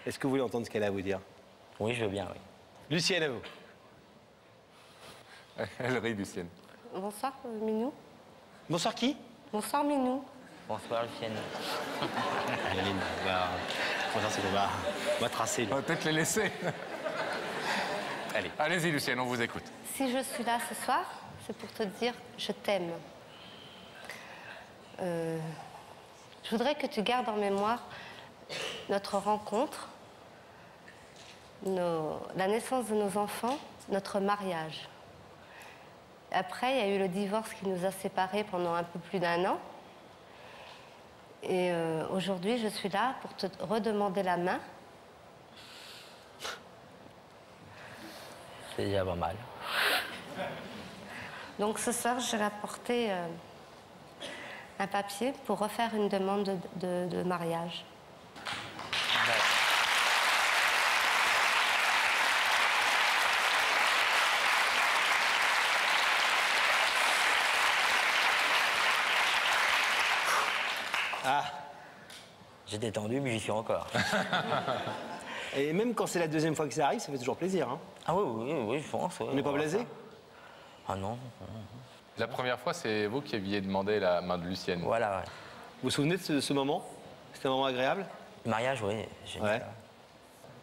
Est-ce que vous voulez entendre ce qu'elle a à vous dire? Oui, je veux bien, oui. Lucienne, à vous. Elle rit, Lucienne. Bonsoir, Minou. Bonsoir qui? Bonsoir, Minou. Bonsoir, Lucienne. Yaline, on va tracer. On va peut-être les laisser. Allez. Allez-y, Lucienne, on vous écoute. Si je suis là ce soir, c'est pour te dire je t'aime. Je voudrais que tu gardes en mémoire notre rencontre, la naissance de nos enfants, notre mariage. Après, il y a eu le divorce qui nous a séparés pendant un peu plus d'1 an. Et aujourd'hui, je suis là pour te redemander la main. C'est déjà pas mal. Donc ce soir, je vais apporter un papier pour refaire une demande de mariage. Ah. J'étais tendu, mais j'y suis encore. Et même quand c'est la deuxième fois que ça arrive, ça fait toujours plaisir. Hein. Ah oui, je pense. On n'est pas blasé? Ah non. La première fois, c'est vous qui aviez demandé la main de Lucienne. Voilà, ouais. Vous vous souvenez de ce moment? C'était un moment agréable? Le mariage, oui. Ouais.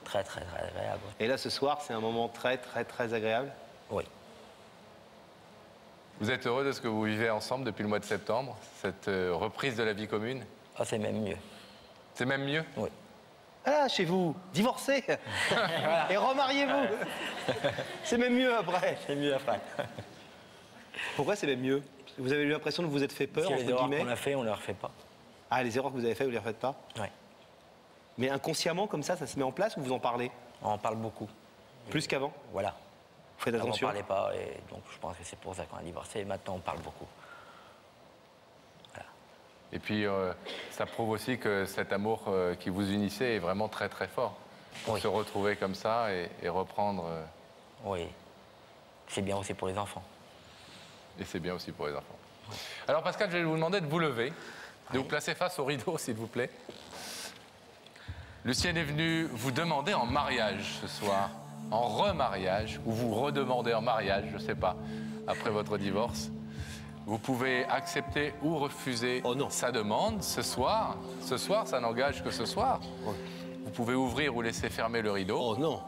Très, très, très agréable. Et là, ce soir, c'est un moment très, très, très agréable? Oui. Vous êtes heureux de ce que vous vivez ensemble depuis le mois de septembre, cette reprise de la vie commune? Ah, c'est même mieux. C'est même mieux? Oui. Ah, chez vous, divorcez voilà. Et remariez-vous. C'est même mieux après. C'est mieux après. Pourquoi c'est même mieux? Vous avez eu l'impression de vous être fait peur, Parce que entre les erreurs guillemets? qu'on a fait, on ne les refait pas. Ah, les erreurs que vous avez faites, vous ne les refaites pas? Oui. Mais inconsciemment, comme ça se met en place ou vous en parlez? On en parle beaucoup. Plus qu'avant? Voilà. Vous faites attention? On ne parlait pas, et donc je pense que c'est pour ça qu'on a divorcé. Et maintenant, on parle beaucoup. Voilà. Et puis, ça prouve aussi que cet amour qui vous unissait est vraiment très, très fort. Pour se retrouver comme ça et reprendre... Oui. C'est bien aussi pour les enfants. Et c'est bien aussi pour les enfants. Alors, Pascal, je vais vous demander de vous lever, de vous placer face au rideau, s'il vous plaît. Lucienne est venue vous demander en mariage ce soir, en remariage, ou vous redemandez en mariage, je ne sais pas, après votre divorce. Vous pouvez accepter ou refuser sa demande ce soir. Ce soir, ça n'engage que ce soir. Vous pouvez ouvrir ou laisser fermer le rideau. Oh non.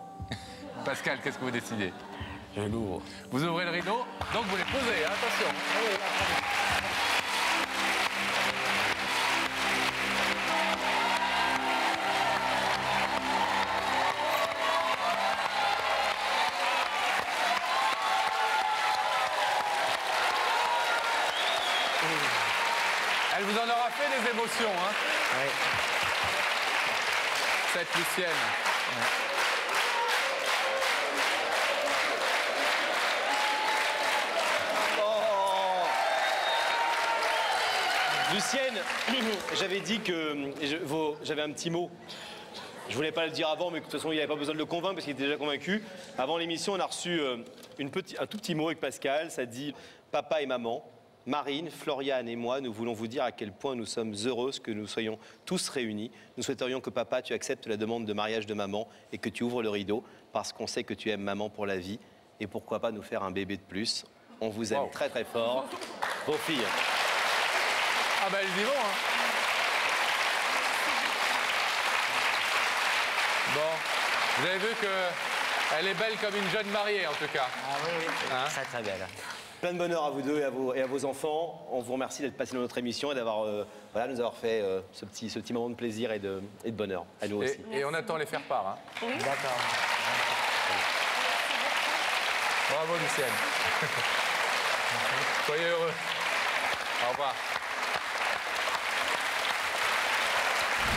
Pascal, qu'est-ce que vous décidez? Je l'ouvre. Vous ouvrez le rideau, donc vous les posez, hein, attention. Elle vous en aura fait des émotions, hein? Oui. Cette Lucienne. Lucienne, j'avais dit que j'avais un petit mot. Je voulais pas le dire avant, mais de toute façon, il n'y avait pas besoin de le convaincre parce qu'il était déjà convaincu. Avant l'émission, on a reçu un tout petit mot avec Pascal. Ça dit « Papa et maman, Marine, Floriane et moi, nous voulons vous dire à quel point nous sommes heureuses que nous soyons tous réunis. Nous souhaiterions que papa, tu acceptes la demande de mariage de maman et que tu ouvres le rideau parce qu'on sait que tu aimes maman pour la vie. Et pourquoi pas nous faire un bébé de plus. On vous aime très très fort. Vos filles. » Ah ben, elles y vont, hein. Bon, vous avez vu qu'elle est belle comme une jeune mariée, en tout cas. Ah oui, oui. Hein? Très, très belle. Plein de bonheur à vous deux et à vos enfants. On vous remercie d'être passé dans notre émission et d'avoir nous avoir fait ce petit moment de plaisir et de bonheur. À nous aussi. Et on attend les faire-part. Hein. Oui. D'accord. Bravo, Lucienne. Soyez heureux. Au revoir.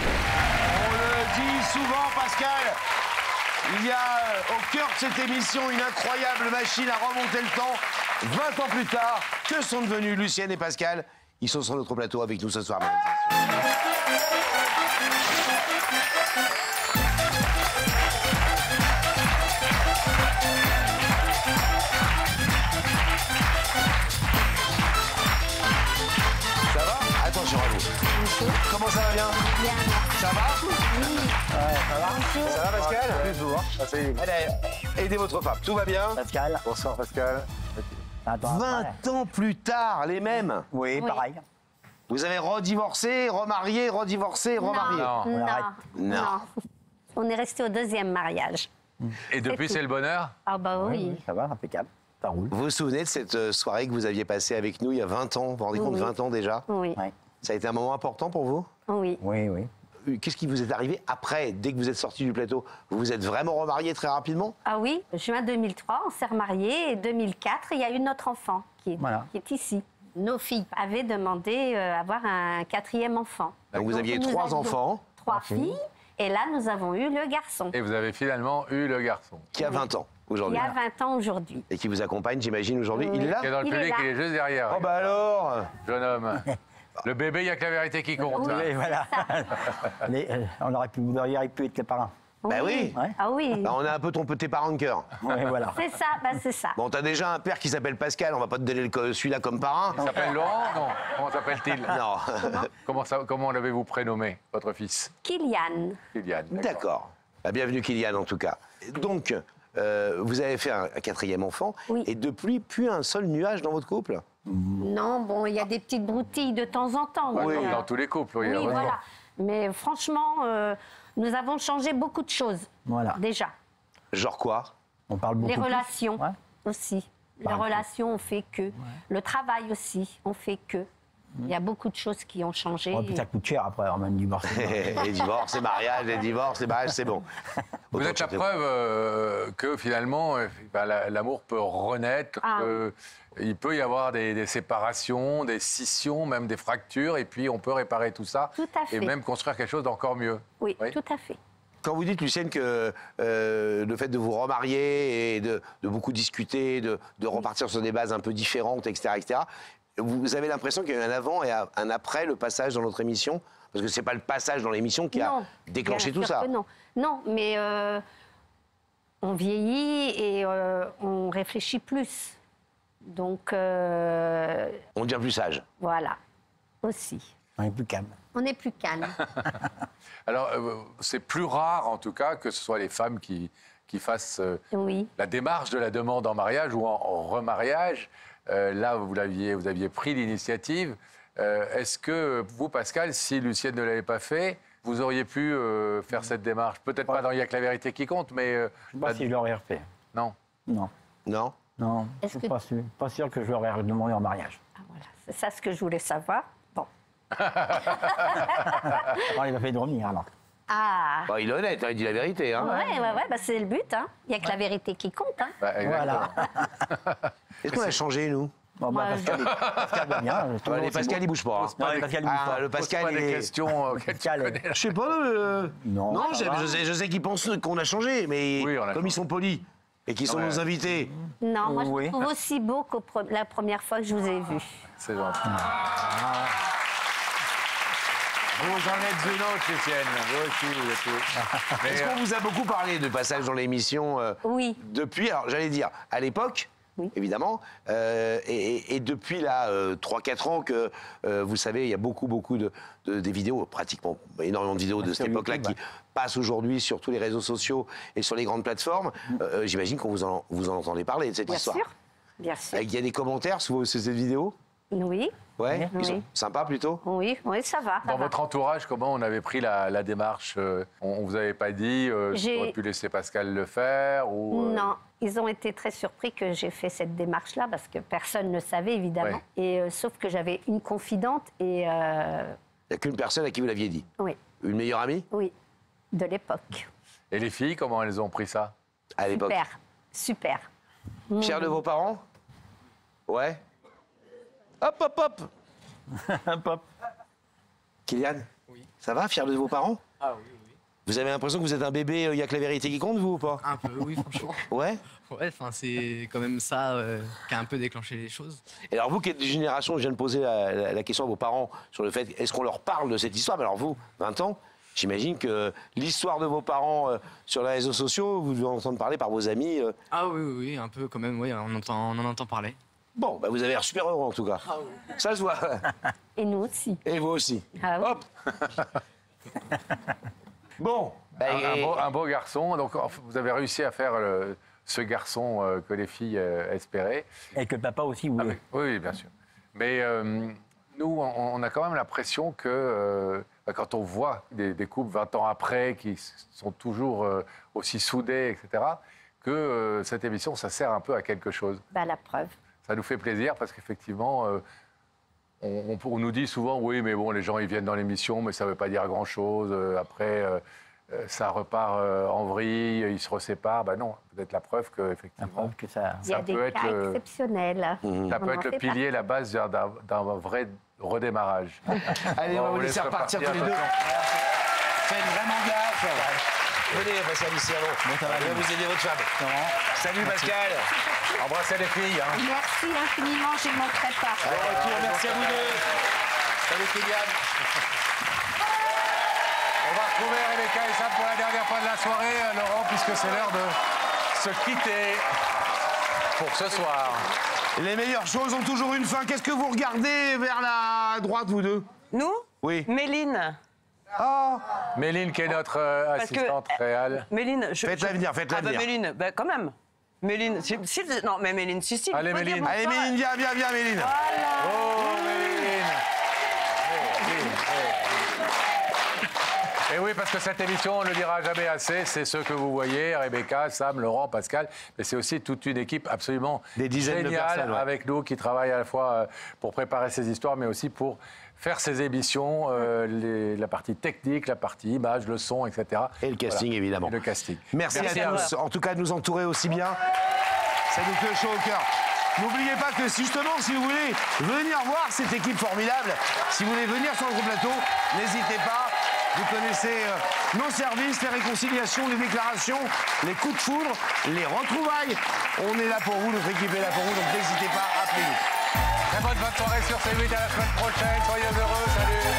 On le dit souvent, Pascal, il y a au cœur de cette émission une incroyable machine à remonter le temps. 20 ans plus tard, que sont devenus Lucienne et Pascal? Ils sont sur notre plateau avec nous ce soir, mesdames et messieurs. Ça va? Attention à vous. Comment ça va bien? Bien. bien. Ça va Bonjour. Ça va, Pascal Bonjour. Allez, aidez votre femme. Tout va bien Pascal. Bonsoir, Pascal. Attends, 20 ans plus tard, les mêmes. Oui, pareil. Vous avez redivorcé, remarié, redivorcé, remarié. Non. On est resté au deuxième mariage. Et depuis, c'est le bonheur? Ah bah oui. Ça va, impeccable. Ça roule. Vous vous souvenez de cette soirée que vous aviez passée avec nous il y a 20 ans? Vous vous rendez compte, 20 ans déjà? Oui. Ça a été un moment important pour vous? Oui. Oui. Qu'est-ce qui vous est arrivé après, dès que vous êtes sorti du plateau? Vous vous êtes vraiment remarié très rapidement? Ah oui, juin 2003, on s'est remariés et 2004, il y a eu notre enfant qui est ici. Nos filles avaient demandé avoir un 4e enfant. Donc vous aviez 3 enfants? 3 filles, et là nous avons eu le garçon. Et vous avez finalement eu le garçon. Qui a 20 ans Il aujourd'hui. a 20 ans aujourd'hui. Et qui vous accompagne, j'imagine, aujourd'hui. Il est là? Qui est dans le Il est public, là. il est juste derrière. Oh bah alors! Jeune homme. Le bébé, il n'y a que la vérité qui compte. Oui, hein. voilà. Mais, vous auriez pu être les parents. Bah oui. Ouais. Ah oui. Bah, on a un peu tes parents de cœur. Ouais, voilà. C'est ça, c'est ça. Bon, t'as déjà un père qui s'appelle Pascal, on va pas te donner celui-là comme parrain. Il s'appelle Laurent? Non. Comment s'appelle-t-il? Non. Comment l'avez-vous prénommé, votre fils? Kylian. Kylian. D'accord. Bah, bienvenue Kylian en tout cas. Donc, vous avez fait un 4e enfant, et depuis, plus un seul nuage dans votre couple? Non, bon, il y a des petites broutilles de temps en temps. Ouais, mais, comme dans tous les couples. Oui, heureusement. voilà. Mais franchement, nous avons changé beaucoup de choses. Voilà. Déjà. Genre quoi? On parle beaucoup. Les relations aussi. Les relations, on fait que. Le travail aussi, on fait que. Il y a beaucoup de choses qui ont changé. Oh, puis ça coûte cher après, même divorce. Les divorces, les mariages, c'est bon. Vous êtes la preuve que finalement, l'amour peut renaître, il peut y avoir des séparations, des scissions, même des fractures, et puis on peut réparer tout ça. Tout à fait. Et même construire quelque chose d'encore mieux. Oui, tout à fait. Quand vous dites, Lucienne, que le fait de vous remarier et de beaucoup discuter, de repartir sur des bases un peu différentes, etc., vous avez l'impression qu'il y a eu un avant et un après le passage dans notre émission? Parce que c'est pas le passage dans l'émission qui a déclenché tout ça. Non, mais on vieillit et on réfléchit plus. Donc... on devient plus sage. Voilà, aussi. On est plus calme. On est plus calme. Alors, c'est plus rare, en tout cas, que ce soit les femmes qui fassent la démarche de la demande en mariage ou en remariage. Là, vous aviez pris l'initiative. Est-ce que vous, Pascal, si Lucienne ne l'avait pas fait, vous auriez pu faire cette démarche? Peut-être pas dans Il y a que la vérité qui compte, mais... Je ne sais pas si je l'aurais refait. Non. Non. Non? Non, je ne suis pas sûr que je l'aurais demandé en mariage. Ah, voilà. C'est ça ce que je voulais savoir. Bon. Alors, il m'a fait dormir, alors. Ah. Bah, il est honnête, il dit la vérité. Hein. Ouais, bah, c'est le but. Hein. Il n'y a que la vérité qui compte. Hein. Voilà. Est-ce qu'on a changé, nous? Bon, Pascal va bien. Les Pascal, il bouge pas. Non, Pascal, il bouge pas. Le Pascal, il des est... questions Je sais pas. Non, je sais qu'ils pensent qu'on a changé, mais comme ils sont polis et qu'ils sont nos invités. Non, moi, je trouve aussi beau que la première fois que je vous ai vu. C'est gentil. Vous en êtes une autre, Lucienne. Vous aussi, Est-ce qu'on vous a beaucoup parlé de passage dans l'émission Oui. Depuis, alors j'allais dire, à l'époque, évidemment, et depuis là, 3-4 ans que, vous savez, il y a beaucoup des vidéos, pratiquement énormément de vidéos de cette époque-là qui passent aujourd'hui sur tous les réseaux sociaux et sur les grandes plateformes. J'imagine qu'on vous en entendez parler de cette histoire. Bien sûr. Il y a des commentaires sur cette vidéo? Oui. Ouais, ils sont sympas plutôt? Oui, ça va. Dans votre entourage, comment on avait pris la démarche? On vous avait pas dit si on aurait pu laisser Pascal le faire ou, Non, ils ont été très surpris que j'ai fait cette démarche-là parce que personne ne savait évidemment. Et sauf que j'avais une confidente et... Il n'y a qu'une personne à qui vous l'aviez dit? Oui. Une meilleure amie? Oui, de l'époque. Et les filles, comment elles ont pris ça? À l'époque. Super. Fiers de vos parents? Ouais. Hop, hop, hop. Hop, hop. Kylian? Oui. Ça va, fier de vos parents? Ah oui. Vous avez l'impression que vous êtes un bébé, il n'y a que la vérité qui compte, vous, ou pas? Un peu, oui, franchement. Ouais? Ouais, enfin, c'est quand même ça qui a un peu déclenché les choses. Et alors, vous qui êtes de génération, je viens de poser la question à vos parents sur le fait, est-ce qu'on leur parle de cette histoire? Mais alors vous, 20 ans, j'imagine que l'histoire de vos parents sur les réseaux sociaux, vous devez en entendre parler par vos amis. Ah oui, un peu quand même, oui, on en entend parler. Bon, bah vous avez l'air super heureux en tout cas. Ah oui. Ça se voit. Et nous aussi. Et vous aussi. Ah oui. Hop. Bon. Un beau garçon. Donc, vous avez réussi à faire ce garçon que les filles espéraient. Et que le papa aussi voulait. Oui, bien sûr. Mais nous, on a quand même l'impression que quand on voit des couples 20 ans après qui sont toujours aussi soudés, etc., que cette émission, ça sert un peu à quelque chose. Bah, la preuve. Ça nous fait plaisir parce qu'effectivement, on nous dit souvent, oui, mais bon, les gens, ils viennent dans l'émission, mais ça ne veut pas dire grand-chose. Après, ça repart en vrille, ils se reséparent. Ben non, peut-être la preuve qu'effectivement, Il y a des cas exceptionnels. Ça peut être le pilier, la base d'un vrai redémarrage. Allez, on va vous laisser repartir tous les deux. Faites vraiment gaffe. Venez, Pascal, ici, allons. On va vous aider votre femme. Salut, Pascal. Embrassez les filles. Merci infiniment, je ne manquerai pas. Bon retour, merci à vous deux. Salut, Kylian. On va retrouver Rebecca et Sam pour la dernière fois de la soirée, Laurent, puisque c'est l'heure de se quitter pour ce soir. Les meilleures choses ont toujours une fin. Qu'est-ce que vous regardez vers la droite, vous deux? Nous? Oui. Méline. Ah. Méline, qui est notre assistante réelle. Méline, faites l'avenir, faites l'avenir. Méline, quand même. Méline, non, mais Méline, si. Allez, Méline. Allez, Méline, viens, Méline. Voilà. Oh, Méline. Et oui, parce que cette émission, on ne le dira jamais assez, c'est ce que vous voyez, Rebecca, Sam, Laurent, Pascal, mais c'est aussi toute une équipe absolument des dizaines géniale de personnes, avec nous qui travaillent à la fois pour préparer ces histoires, mais aussi pour faire ces émissions, la partie technique, la partie image, le son, etc. Et le casting, évidemment. Et le casting. Merci à tous, en tout cas, de nous entourer aussi bien. Ça nous fait chaud au cœur. N'oubliez pas que justement, si vous voulez venir voir cette équipe formidable, si vous voulez venir sur notre plateau, n'hésitez pas. Vous connaissez nos services, les réconciliations, les déclarations, les coups de foudre, les retrouvailles. On est là pour vous, notre équipe est là pour vous, donc n'hésitez pas, appelez-nous. Très bonne soirée sur C8, à la semaine prochaine, soyez heureux, salut.